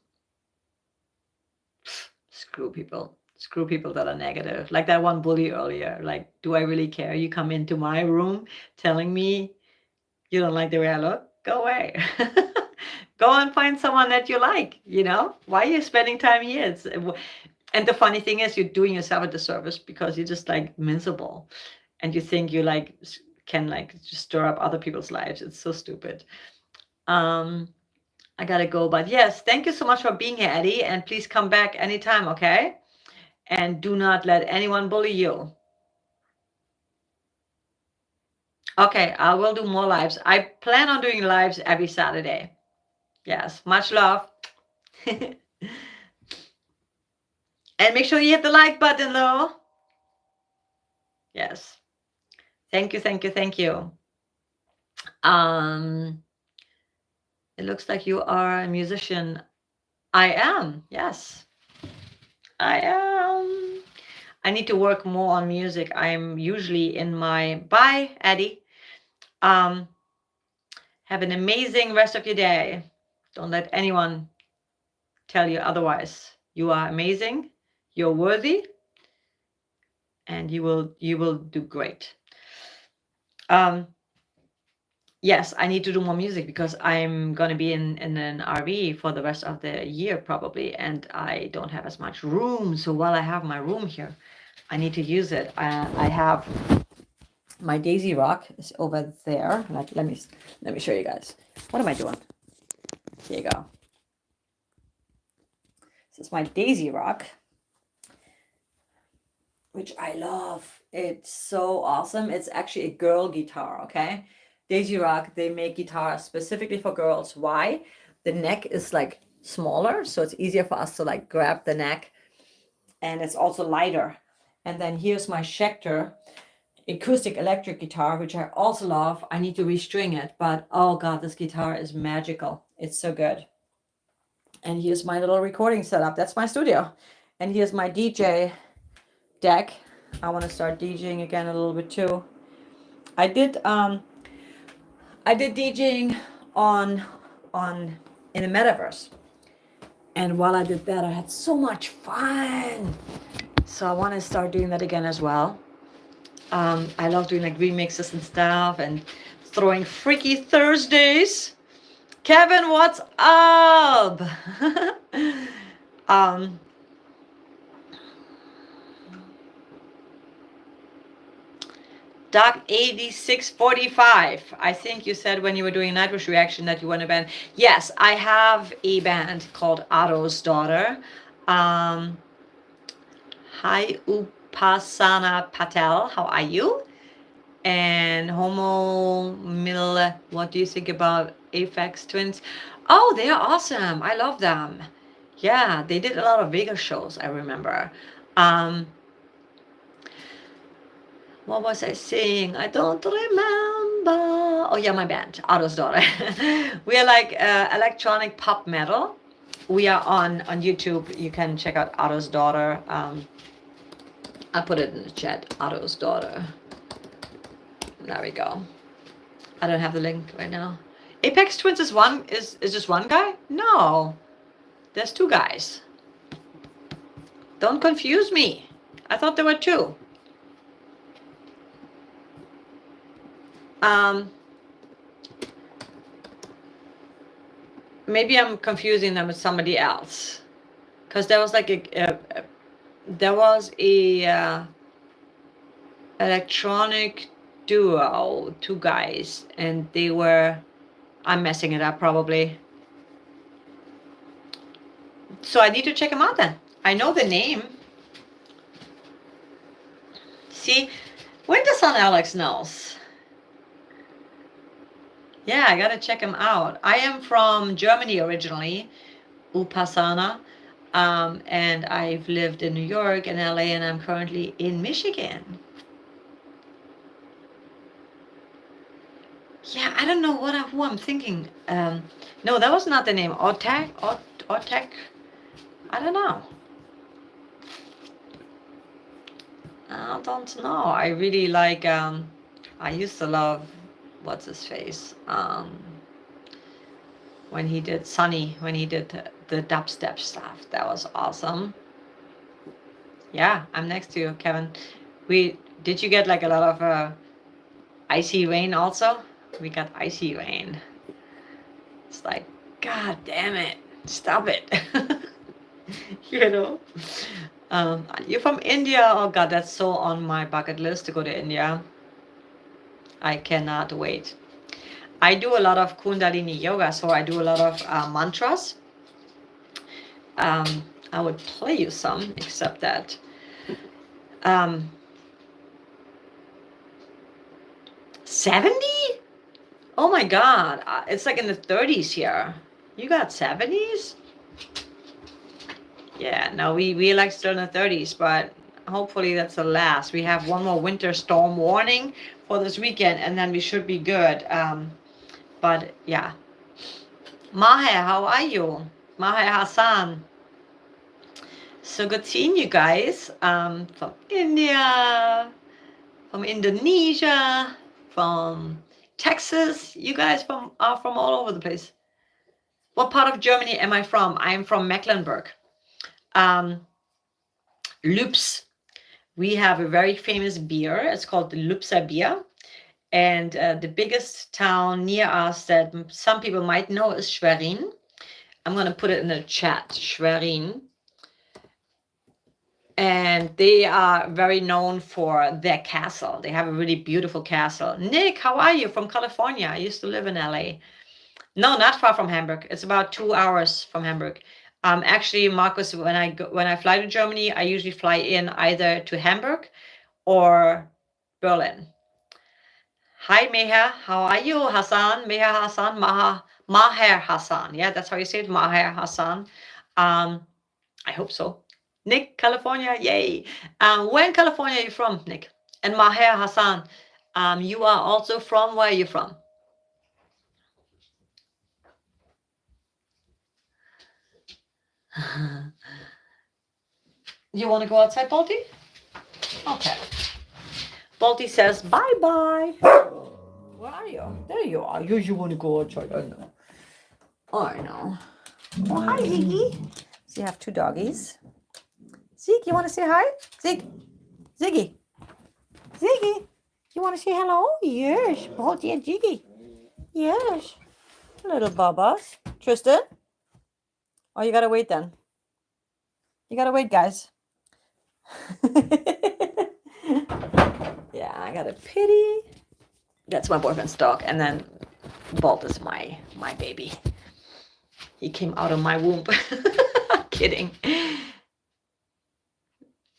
screw people. Screw people that are negative. Like that one bully earlier. Like, do I really care? You come into my room telling me you don't like the way I look? Go away. Go and find someone that you like, you know? Why are you spending time here? And the funny thing is you're doing yourself a disservice because you're just like miserable and you think you like can like just stir up other people's lives. It's so stupid. I gotta go, but yes, thank you so much for being here, Eddie, and please come back anytime, okay? And do not let anyone bully you. Okay, I will do more lives. I plan on doing lives every Saturday. Yes, much love. And make sure you hit the like button though. Yes. Thank you, thank you, thank you. It looks like you are a musician. I am, yes. I am. I need to work more on music. I'm usually in my... Bye, Eddie. Have an amazing rest of your day. Don't let anyone tell you otherwise. You are amazing. You're worthy. And you will do great. Yes, I need to do more music because I'm going to be in an RV for the rest of the year probably, and I don't have as much room. So while I have my room here, I need to use it. I have my Daisy Rock is over there. Let me show you guys. What am I doing? Here you go. This is my Daisy Rock, which I love. It's so awesome. It's actually a girl guitar, okay? Daisy Rock, they make guitars specifically for girls. Why? The neck is like smaller, so it's easier for us to like grab the neck, and it's also lighter. And then here's my Schecter acoustic electric guitar, which I also love. I need to restring it, but oh god, this guitar is magical. It's so good. And here's my little recording setup. That's my studio. And here's my DJ deck. I want to start DJing again a little bit too. I did DJing on in the metaverse, and while I did that, I had so much fun. So I want to start doing that again as well. I love doing like remixes and stuff and throwing Freaky Thursdays. Kevin, what's up? Doc 8645. I think you said when you were doing Nightwish Reaction that you want a band. Yes, I have a band called Otto's Daughter. Hi Upasana Patel, how are you? And Homo Mill, what do you think about Aphex Twins? Oh, they are awesome. I love them. Yeah, they did a lot of Vegas shows, I remember. What was I saying? I don't remember. Oh yeah, my band, Otto's Daughter. We are like electronic pop metal. We are on YouTube. You can check out Otto's Daughter. I'll put it in the chat. Otto's Daughter. There we go. I don't have the link right now. Apex Twins is just one guy? No. There's two guys. Don't confuse me. I thought there were two. Maybe I'm confusing them with somebody else, because there was like a electronic duo, two guys, and they were... I'm messing it up probably. So I need to check them out then. I know the name. See, Winter Sun Alex knows. Yeah, I gotta check him out. I am from Germany originally, Upasana, and I've lived in New York and LA, and I'm currently in Michigan. Yeah, I don't know who I'm thinking. No, that was not the name. Otek. I don't know. I don't know. I really like. I used to love... what's his face? When he did Sunny, when he did the dubstep stuff, that was awesome. Yeah, I'm next to you, Kevin. Did you get like a lot of icy rain also? We got icy rain. It's like, God damn it, stop it. you know. You're from India. Oh God, that's so on my bucket list to go to India. I cannot wait. I do a lot of Kundalini yoga, so I do a lot of mantras. I would play you some, except that. Um, 70? Oh my God, it's like in the 30s here. You got 70s? Yeah, no, we like still in the 30s, but hopefully that's the last. We have one more winter storm warning for this weekend, and then we should be good. But yeah. Maher, how are you? Maher Hassan. So good seeing you guys from India, from Indonesia, from Texas. You guys are from all over the place. What part of Germany am I from? I am from Mecklenburg. Lübs. We have a very famous beer. It's called the Lübser beer. And the biggest town near us that some people might know is Schwerin. I'm going to put it in the chat, Schwerin. And they are very known for their castle. They have a really beautiful castle. Nick, how are you? From California. I used to live in LA. No, not far from Hamburg. It's about 2 hours from Hamburg. Actually, Marcus, when I fly to Germany, I usually fly in either to Hamburg or Berlin. Hi, Meher. How are you, Hassan? Meher Hassan, Maher Hassan. Yeah, that's how you say it, Maher Hassan. I hope so. Nick, California, yay. Where in California are you from, Nick? And Maher Hassan, you are also from, where are you from? You want to go outside, Balti? Okay. Balti says, bye-bye. Where are you? There you are. You want to go outside, I know. I know. Oh, hi, Ziggy. So you have two doggies. Zig, you want to say hi? Ziggy. You want to say hello? Yes. Balti and Ziggy. Yes. Little Bubba. Tristan? Oh, you gotta wait then. You gotta wait, guys. Yeah, I got a pity. That's my boyfriend's dog. And then Bolt is my baby. He came out of my womb. Kidding.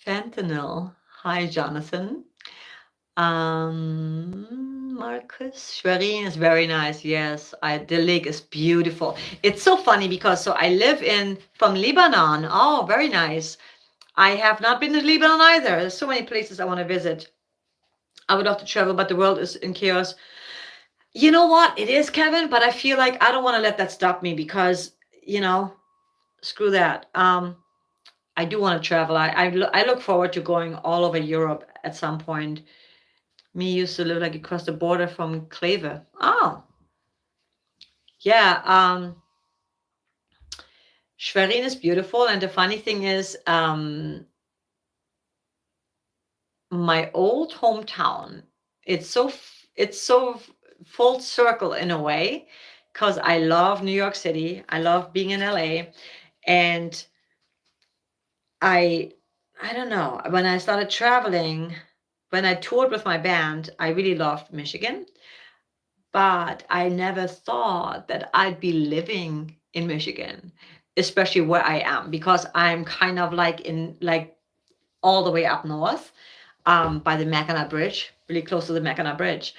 Fentanyl. Hi, Jonathan. Marcus, Schwerin is very nice. Yes, the lake is beautiful. It's so funny because I live from Lebanon. Oh, very nice. I have not been to Lebanon either. There's so many places I want to visit. I would love to travel, but the world is in chaos. You know what? It is, Kevin, but I feel like I don't want to let that stop me because, screw that. I do want to travel. I look forward to going all over Europe at some point. Me used to live like across the border from Kleve. Oh, yeah. Schwerin is beautiful, and the funny thing is, my old hometown. It's so full circle in a way, because I love New York City. I love being in LA, and I don't know. When I started traveling, when I toured with my band, I really loved Michigan. But I never thought that I'd be living in Michigan, especially where I am, because I'm kind of like all the way up north, by the Mackinac Bridge, really close to the Mackinac Bridge.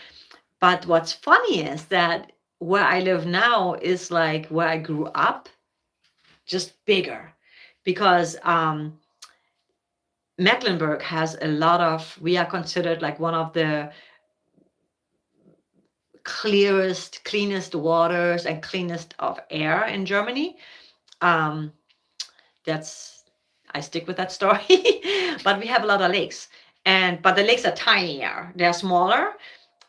But what's funny is that where I live now is like where I grew up, just bigger, because Mecklenburg has a lot of, we are considered like one of the cleanest waters and cleanest of air in Germany. I stick with that story. But we have a lot of lakes, but the lakes are tinier, they're smaller.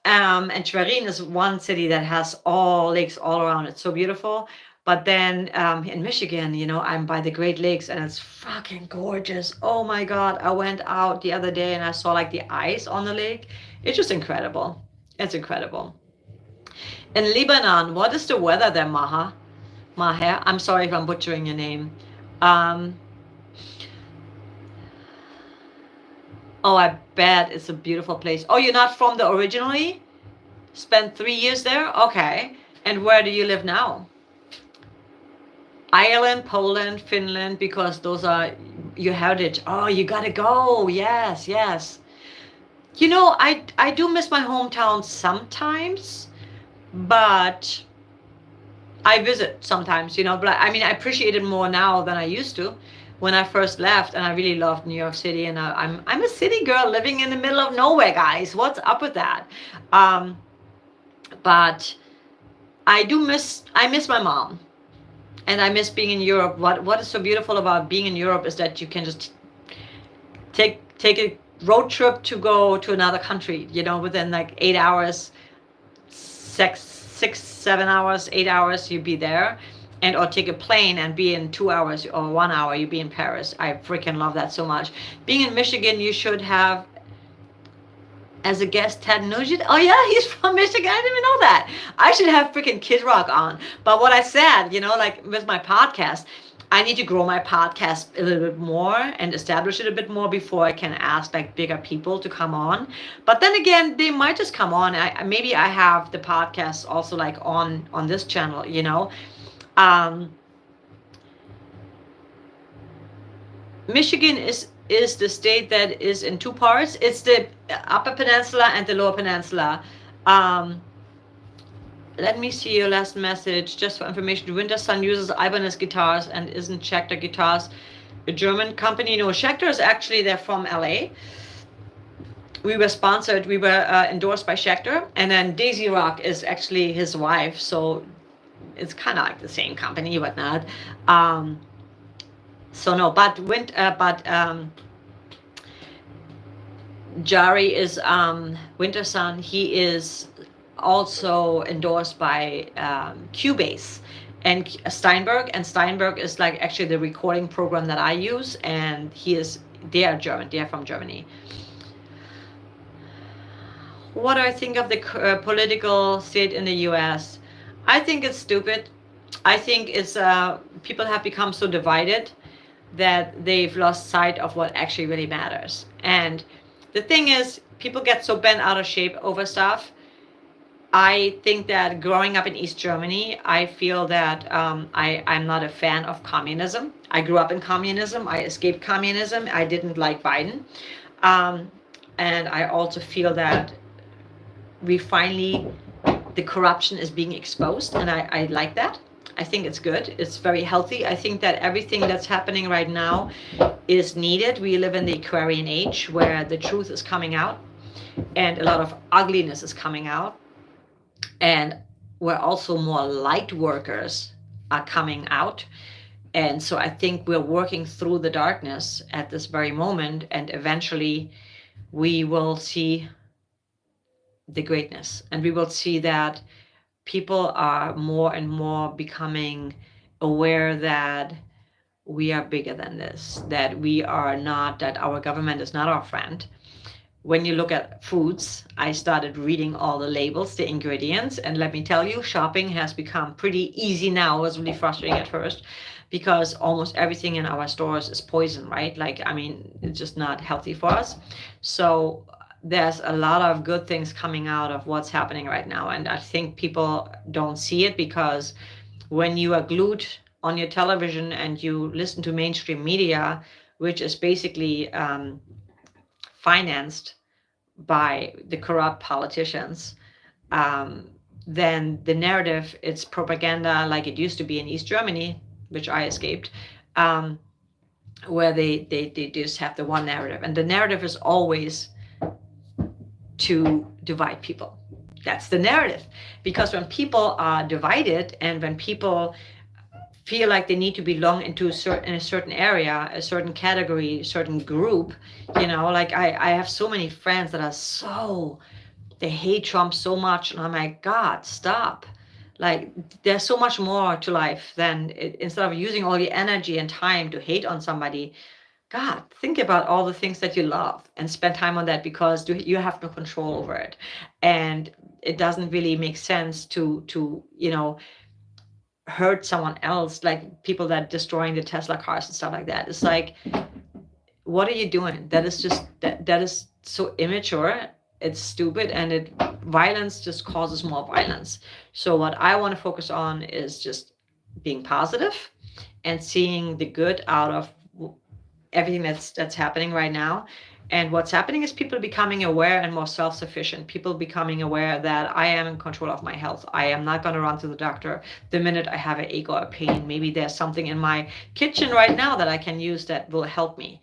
And Schwerin is one city that has all lakes all around. It's so beautiful. But then in Michigan, I'm by the Great Lakes and it's fucking gorgeous. Oh my God. I went out the other day and I saw like the ice on the lake. It's just incredible. It's incredible. In Lebanon, what is the weather there, Maher? I'm sorry if I'm butchering your name. Oh, I bet it's a beautiful place. Oh, you're not from there originally? Spent 3 years there? Okay. And where do you live now? Ireland, Poland, Finland, because those are your heritage. Oh, you gotta go. Yes, yes. I do miss my hometown sometimes, but I visit sometimes, but I mean, I appreciate it more now than I used to when I first left, and I really loved New York City, and I'm a city girl living in the middle of nowhere, guys. What's up with that? But I miss my mom. And I miss being in Europe. What is so beautiful about being in Europe is that you can just take a road trip to go to another country, within like 8 hours, 6, 7 hours, 8 hours, you'd be there. Or take a plane and be in 2 hours or 1 hour, you'd be in Paris. I freaking love that so much. Being in Michigan, you should have as a guest Ted Nugent. Oh yeah, he's from Michigan. I didn't even know that. I should have freaking Kid Rock on. But what I said, like with my podcast, I need to grow my podcast a little bit more and establish it a bit more before I can ask like bigger people to come on. But then again, they might just come on. Maybe I have the podcast also like on this channel, Michigan is the state that is in two parts. It's the Upper Peninsula and the Lower Peninsula. Let me see your last message. Just for information, Winter Sun uses Ibanez guitars and isn't Schecter Guitars a German company? No, Schecter is actually, they're from LA. We were sponsored, we were endorsed by Schecter. And then Daisy Rock is actually his wife. So it's kind of like the same company, but not. So no, but Jari is Winter Sun. He is also endorsed by Cubase and Steinberg. And Steinberg is like actually the recording program that I use. And they are German. They are from Germany. What do I think of the political state in the U.S.? I think it's stupid. I think it's people have become so divided that they've lost sight of what actually really matters. And the thing is, people get so bent out of shape over stuff. I think that growing up in East Germany, I feel that I'm not a fan of communism. I grew up in communism. I escaped communism. I didn't like Biden. And I also feel that the corruption is being exposed, and I like that. I think it's good. It's very healthy. I think that everything that's happening right now is needed. We live in the Aquarian age where the truth is coming out and a lot of ugliness is coming out. And where also more light workers are coming out. And so I think we're working through the darkness at this very moment. And eventually we will see the greatness. And we will see that people are more and more becoming aware that we are bigger than this, that our government is not our friend. When you look at foods, I started reading all the labels, the ingredients, and let me tell you, shopping has become pretty easy now. It was really frustrating at first because almost everything in our stores is poison, right? It's just not healthy for us. So there's a lot of good things coming out of what's happening right now. And I think people don't see it because when you are glued on your television and you listen to mainstream media, which is basically financed by the corrupt politicians, then the narrative, it's propaganda like it used to be in East Germany, which I escaped, where they just have the one narrative. And the narrative is always to divide people. That's the narrative. Because when people are divided and when people feel like they need to belong in a certain area, a certain category, a certain group, I have so many friends that are they hate Trump so much, and I'm like, God, stop. Like, there's so much more to life than instead of using all your energy and time to hate on somebody. God, think about all the things that you love and spend time on that, because you have no control over it. And it doesn't really make sense to hurt someone else, like people that destroying the Tesla cars and stuff like that. It's like, what are you doing? That is just that is so immature. It's stupid, and violence just causes more violence. So what I want to focus on is just being positive and seeing the good out of everything that's happening right now. And what's happening is people becoming aware and more self-sufficient. People becoming aware that I am in control of my health. I am not going to run to the doctor the minute I have an ache or a pain. Maybe there's something in my kitchen right now that I can use that will help me.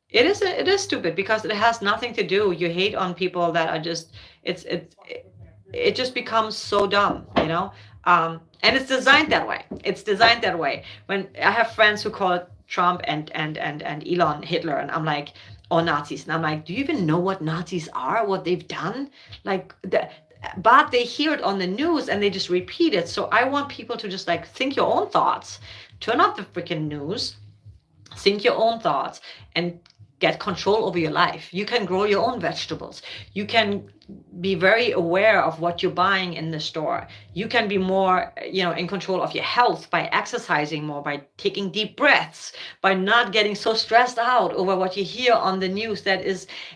It is stupid, because it has nothing to do. You hate on people that are just, it just becomes so dumb. And it's designed that way. It's designed that way. When I have friends who call it Trump and Elon Hitler, and I'm like, or Nazis, and I'm like, do you even know what Nazis are, what they've done? But they hear it on the news and they just repeat it. So I want people to just like think your own thoughts, turn off the freaking news, think your own thoughts, and get control over your life. You can grow your own vegetables. You can be very aware of what you're buying in the store. You can be more, in control of your health by exercising more, by taking deep breaths, by not getting so stressed out over what you hear on the news.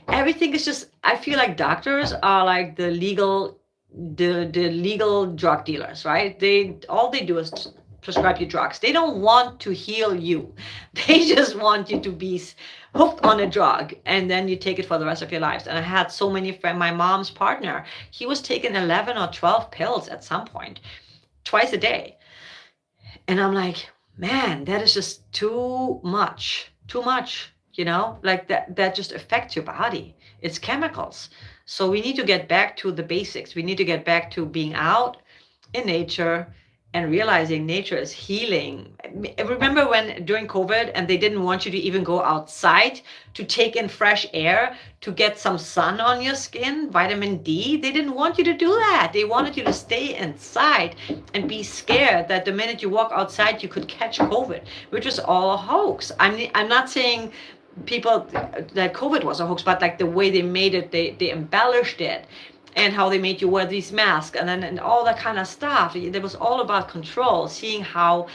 Everything is just, I feel like doctors are like the legal drug dealers, right? All they do is prescribe you drugs. They don't want to heal you. They just want you to be hooked on a drug, and then you take it for the rest of your lives. And I had so many friends. My mom's partner, he was taking 11 or 12 pills at some point, twice a day. And I'm like, man, that is just too much, like that just affects your body. It's chemicals. So we need to get back to the basics. We need to get back to being out in nature and realizing nature is healing. Remember when during COVID, and they didn't want you to even go outside to take in fresh air, to get some sun on your skin, vitamin D? They didn't want you to do that. They wanted you to stay inside and be scared that the minute you walk outside, you could catch COVID, which was all a hoax. I'm not saying people that COVID was a hoax, but like the way they made it, they embellished it. And how they made you wear these masks, and all that kind of stuff. It was all about control, seeing how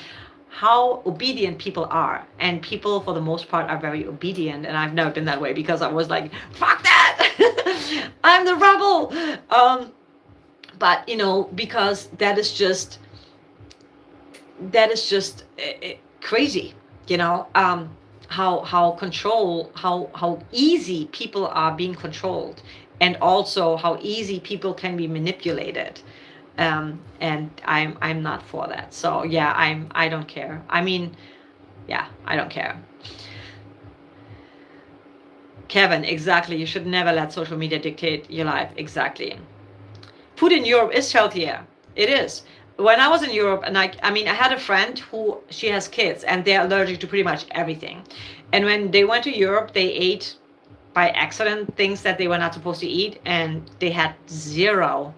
obedient people are. And people, for the most part, are very obedient. And I've never been that way, because I was like, fuck that! I'm the rebel! But, because that is just crazy, how easy people are being controlled. And also how easy people can be manipulated, and I'm not for that. So yeah, I don't care. I don't care. Kevin, exactly. You should never let social media dictate your life. Exactly. Food in Europe is healthier. It is. When I was in Europe, and I had a friend who, she has kids, and they're allergic to pretty much everything. And when they went to Europe, they ate by accident things that they were not supposed to eat, and they had zero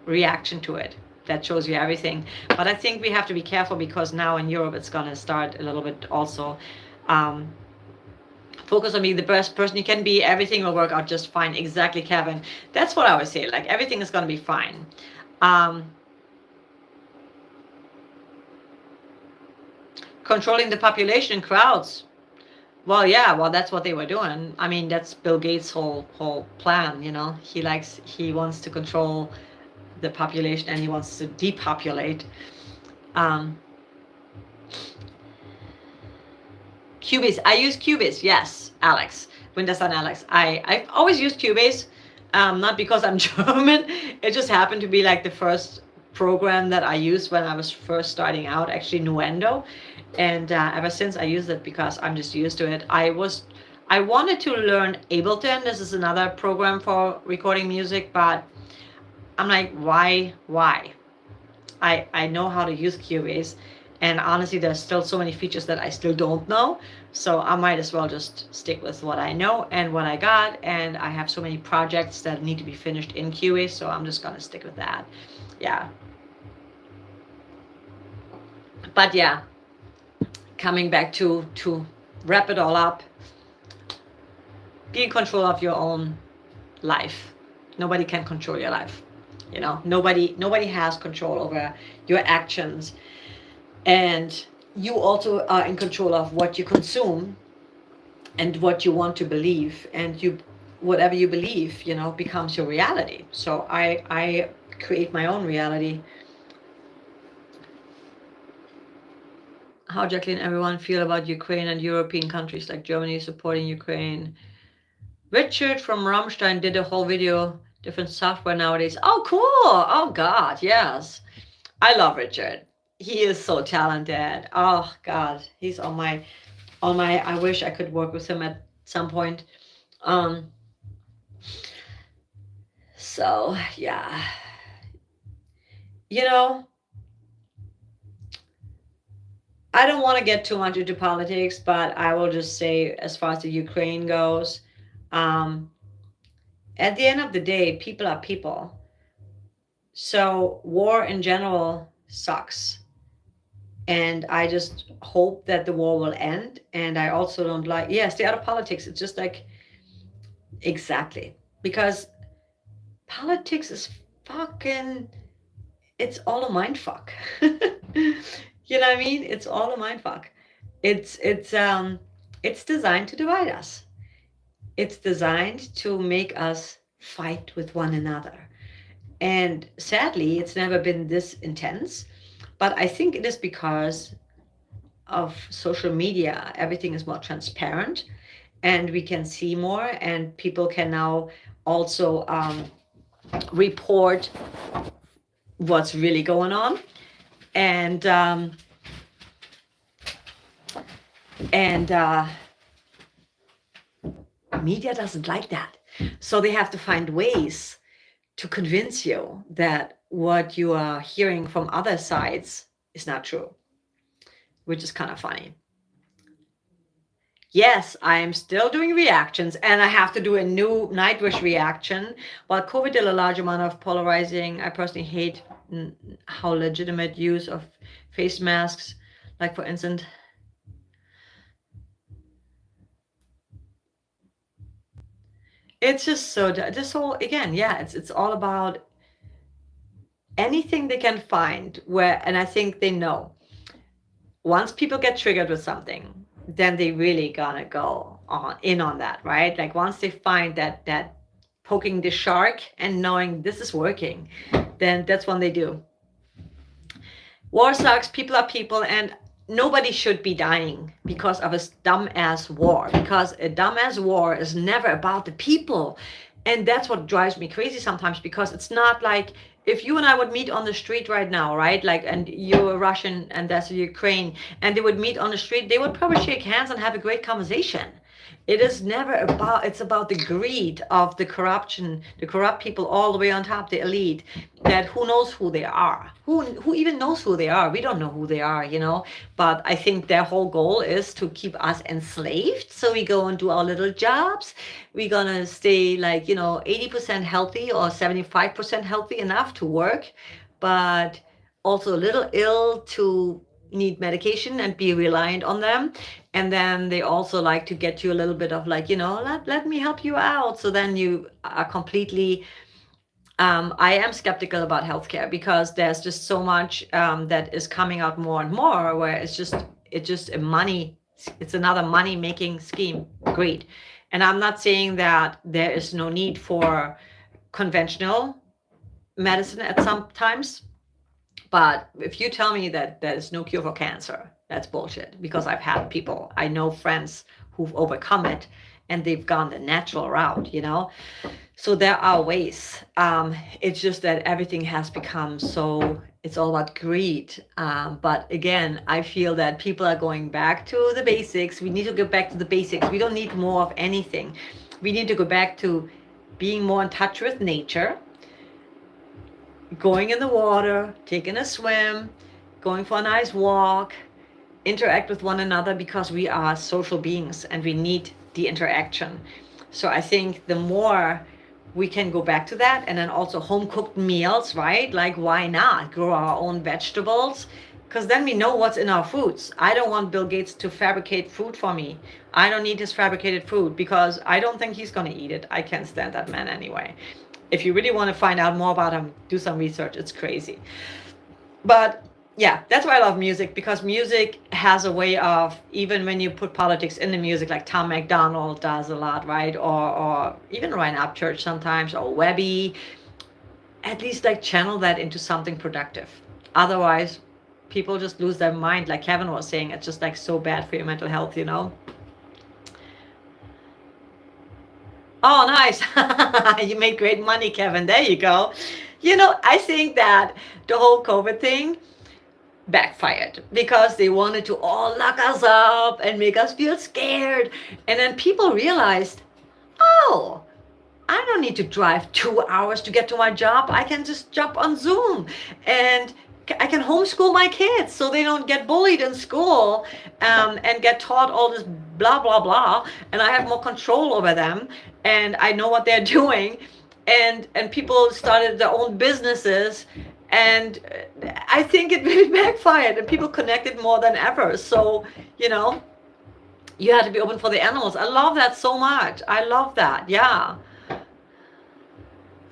reaction to it. That shows you everything. But I think we have to be careful, because now in Europe it's going to start a little bit also. Focus on being the best person you can be. Everything will work out just fine. Exactly, Kevin. That's what I would say. Like, everything is going to be fine. Controlling the population in crowds. Well, yeah, that's what they were doing. That's Bill Gates' whole plan, He wants to control the population, and he wants to depopulate. Cubase, I use Cubase, yes, Alex, Windows on Alex. I've always used Cubase, not because I'm German. It just happened to be like the first program that I used when I was first starting out, actually Nuendo. And ever since I use it, because I'm just used to it. I wanted to learn Ableton. This is another program for recording music, but I'm like, why? I know how to use Cubase, and honestly, there's still so many features that I still don't know. So I might as well just stick with what I know and what I got. And I have so many projects that need to be finished in QA, so I'm just gonna stick with that. Yeah. But yeah, coming back to wrap it all up, be in control of your own life. Nobody can control your life. You know, nobody has control over your actions. And you also are in control of what you consume and what you want to believe. And you, whatever you believe, you know, becomes your reality. So I create my own reality. How, Jacqueline, everyone feel about Ukraine and European countries like Germany supporting Ukraine? Richard from Rammstein did a whole video, different software nowadays. Oh, cool. Oh, God, yes. I love Richard. He is so talented. Oh, God. He's on my, I wish I could work with him at some point. So, yeah. You know, I don't want to get too much into politics, but I will just say, as far as the Ukraine goes, at the end of the day, people are people. So war in general sucks. And I just hope that the war will end. And I also don't like, yes, the other politics. It's just like, exactly. Because politics is fucking, it's all a mind fuck. You know what I mean? It's all a mind fuck. It's designed to divide us. It's designed to make us fight with one another. And sadly, it's never been this intense. But I think it is because of social media. Everything is more transparent and we can see more, and people can now also report what's really going on. And media doesn't like that. So they have to find ways to convince you that what you are hearing from other sides is not true, which is kind of funny. Yes, I am still doing reactions, and I have to do a new Nightwish reaction. While COVID did a large amount of polarizing, I personally hate how legitimate use of face masks, like for instance, it's just so, this whole, again, yeah, it's all about anything they can find where, and I think they know, once people get triggered with something, then they really gonna go in on that, right? Like once they find that poking the shark and knowing this is working, then that's when they do. War sucks, people are people, and nobody should be dying because of a dumbass war, because a dumbass war is never about the people. And that's what drives me crazy sometimes, because it's not like if you and I would meet on the street right now, right? Like, and you're Russian and that's Ukraine, and they would meet on the street, they would probably shake hands and have a great conversation. It is never about, it's about the greed of the corruption, the corrupt people all the way on top, the elite, that who knows who they are? Who even knows who they are? We don't know who they are, you know? But I think their whole goal is to keep us enslaved. So we go and do our little jobs. We're gonna stay like, 80% healthy or 75% healthy enough to work, but also a little ill to need medication and be reliant on them. And then they also like to get you a little bit of like, let me help you out. So then you are completely, I am skeptical about healthcare, because there's just so much that is coming out more and more, where it's just a money, it's another money making scheme. Great. And I'm not saying that there is no need for conventional medicine at some times, but if you tell me that there's no cure for cancer, that's bullshit, because I've had people, I know friends who've overcome it and they've gone the natural route, So there are ways. It's just that everything has become so, it's all about greed. But again, I feel that people are going back to the basics. We need to go back to the basics. We don't need more of anything. We need to go back to being more in touch with nature, going in the water, taking a swim, going for a nice walk, interact with one another because we are social beings and we need the interaction. So I think the more we can go back to that, and then also home cooked meals, right? Like, why not grow our own vegetables? Because then we know what's in our foods. I don't want Bill Gates to fabricate food for me. I don't need his fabricated food because I don't think he's going to eat it. I can't stand that man anyway. If you really want to find out more about him, do some research. It's crazy. But yeah, that's why I love music, because music has a way of, even when you put politics in the music, like Tom McDonald does a lot, right? Or even Ryan Upchurch sometimes, or Webby, at least like channel that into something productive. Otherwise, people just lose their mind. Like Kevin was saying, it's just like so bad for your mental health, you know? Oh, nice. You made great money, Kevin. There you go. You know, I think that the whole COVID thing backfired because they wanted to all lock us up and make us feel scared. And then people realized, oh, I don't need to drive 2 hours to get to my job. I can just jump on Zoom and I can homeschool my kids so they don't get bullied in school and get taught all this blah, blah, blah. And I have more control over them and I know what they're doing. And people started their own businesses. And I think it really backfired and people connected more than ever. So, you know, you had to be open for the animals. I love that so much. I love that. Yeah.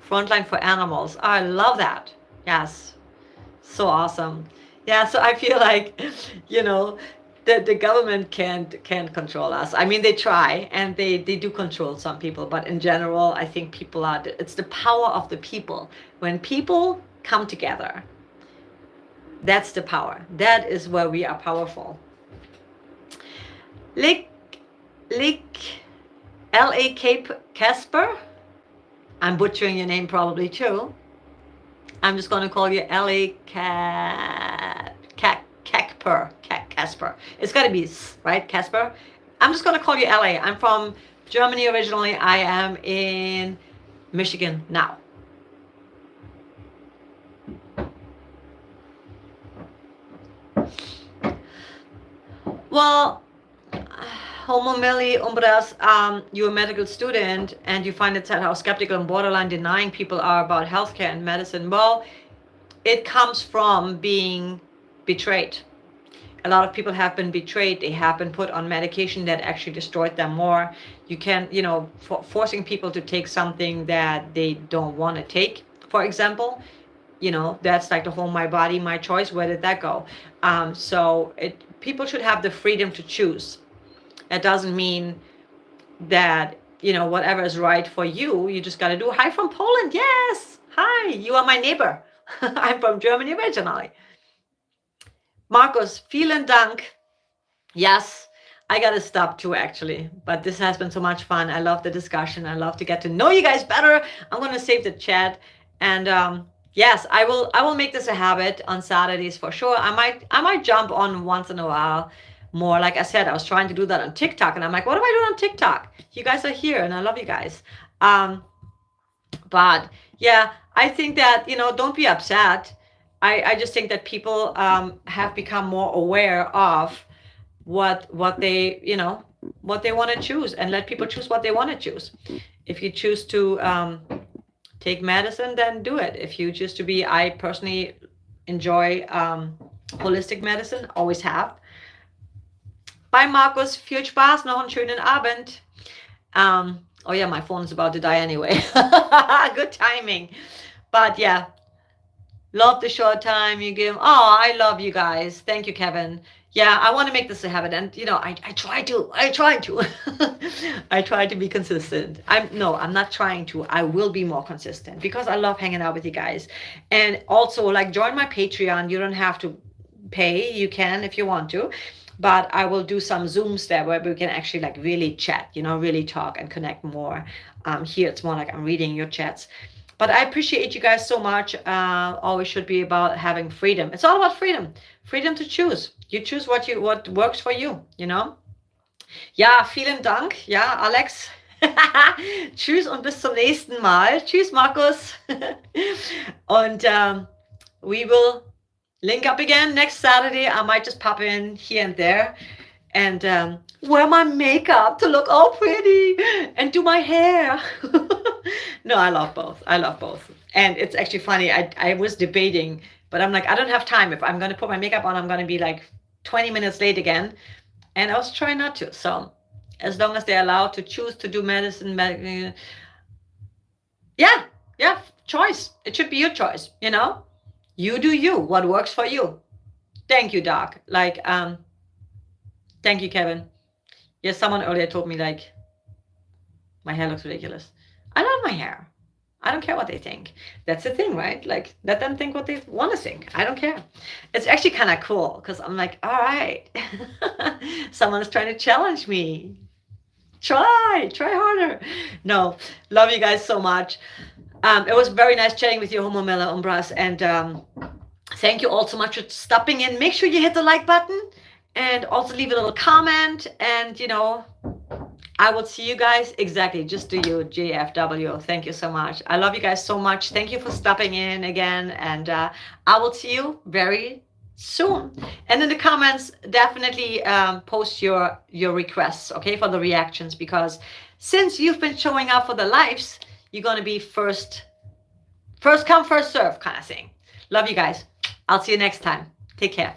Frontline for animals. I love that. Yes. So awesome. Yeah. So I feel like, you know, the government can't control us. I mean, they try and they do control some people. But in general, I think people are, it's the power of the people. When people come together, that's the power. That is where we are powerful. L.A. Casper, I'm butchering your name probably too. I'm just going to call you L.A. Casper. It's got to be, right, Casper? I'm just going to call you L.A. I'm from Germany originally. I am in Michigan now. Well, Homo Meli Umbras, you're a medical student and you find it sad how skeptical and borderline denying people are about healthcare and medicine. Well, it comes from being betrayed. A lot of people have been betrayed. They have been put on medication that actually destroyed them more. You can't, you know, forcing people to take something that they don't want to take, for example, you know, that's like the whole my body, my choice. Where did that go? So people should have the freedom to choose. That doesn't mean that, you know, whatever is right for you, you just got to do. Hi from Poland. Yes. Hi. You are my neighbor. I'm from Germany originally. Markus, vielen Dank. Yes, I got to stop too, actually. But this has been so much fun. I love the discussion. I love to get to know you guys better. I'm going to save the chat. And yes, I will make this a habit on Saturdays for sure. I might jump on once in a while more. Like I said, I was trying to do that on TikTok. And I'm like, what am I doing on TikTok? You guys are here and I love you guys. But yeah, I think that, you know, don't be upset. I just think that people have become more aware of what they, you know, what they want to choose, and let people choose what they want to choose. If you choose to take medicine, then do it. If you choose to be, I personally enjoy holistic medicine, always have. Bye, Markus. Viel Spaß. Noch einen schönen Abend. Oh yeah, my phone is about to die anyway. Good timing. But yeah, love the short time you give. Oh, I love you guys. Thank you, Kevin. Yeah, I want to make this a habit. And, you know, I try to. I try to be consistent. I'm not trying to. I will be more consistent because I love hanging out with you guys. And also, like, join my Patreon. You don't have to pay. You can if you want to. But I will do some Zooms there where we can actually like really chat, you know, really talk and connect more. Here it's more like I'm reading your chats. But I appreciate you guys so much. Always should be about having freedom. It's all about freedom. Freedom to choose. You choose what works for you, you know? Ja, vielen Dank. Ja, Alex. Tschüss und bis zum nächsten Mal. Tschüss, Markus. Und we will link up again next Saturday. I might just pop in here and there and wear my makeup to look all pretty and do my hair. No, I love both. I love both. And it's actually funny. I was debating, but I'm like, I don't have time. If I'm going to put my makeup on, I'm going to be like 20 minutes late again. And I was trying not to. So as long as they're allowed to choose to do medicine, yeah, choice. It should be your choice, you know? You do you, what works for you. Thank you, Doc. Like, thank you, Kevin. Yes, someone earlier told me, like, my hair looks ridiculous. I love my hair. I don't care what they think. That's the thing, right? Like, let them think what they want to think. I don't care. It's actually kind of cool because I'm like, all right, someone's trying to challenge me. Try harder. No, love you guys so much. It was very nice chatting with you, Homo Mela Umbras, and thank you all so much for stopping in. Make sure you hit the like button and also leave a little comment, and you know, I will see you guys exactly just to you, JFW. Thank you so much. I love you guys so much. Thank you for stopping in again, and I will see you very soon. And in the comments, definitely post your requests, okay, for the reactions, because since you've been showing up for the lives, you're going to be first come, first serve kind of thing. Love you guys. I'll see you next time. Take care.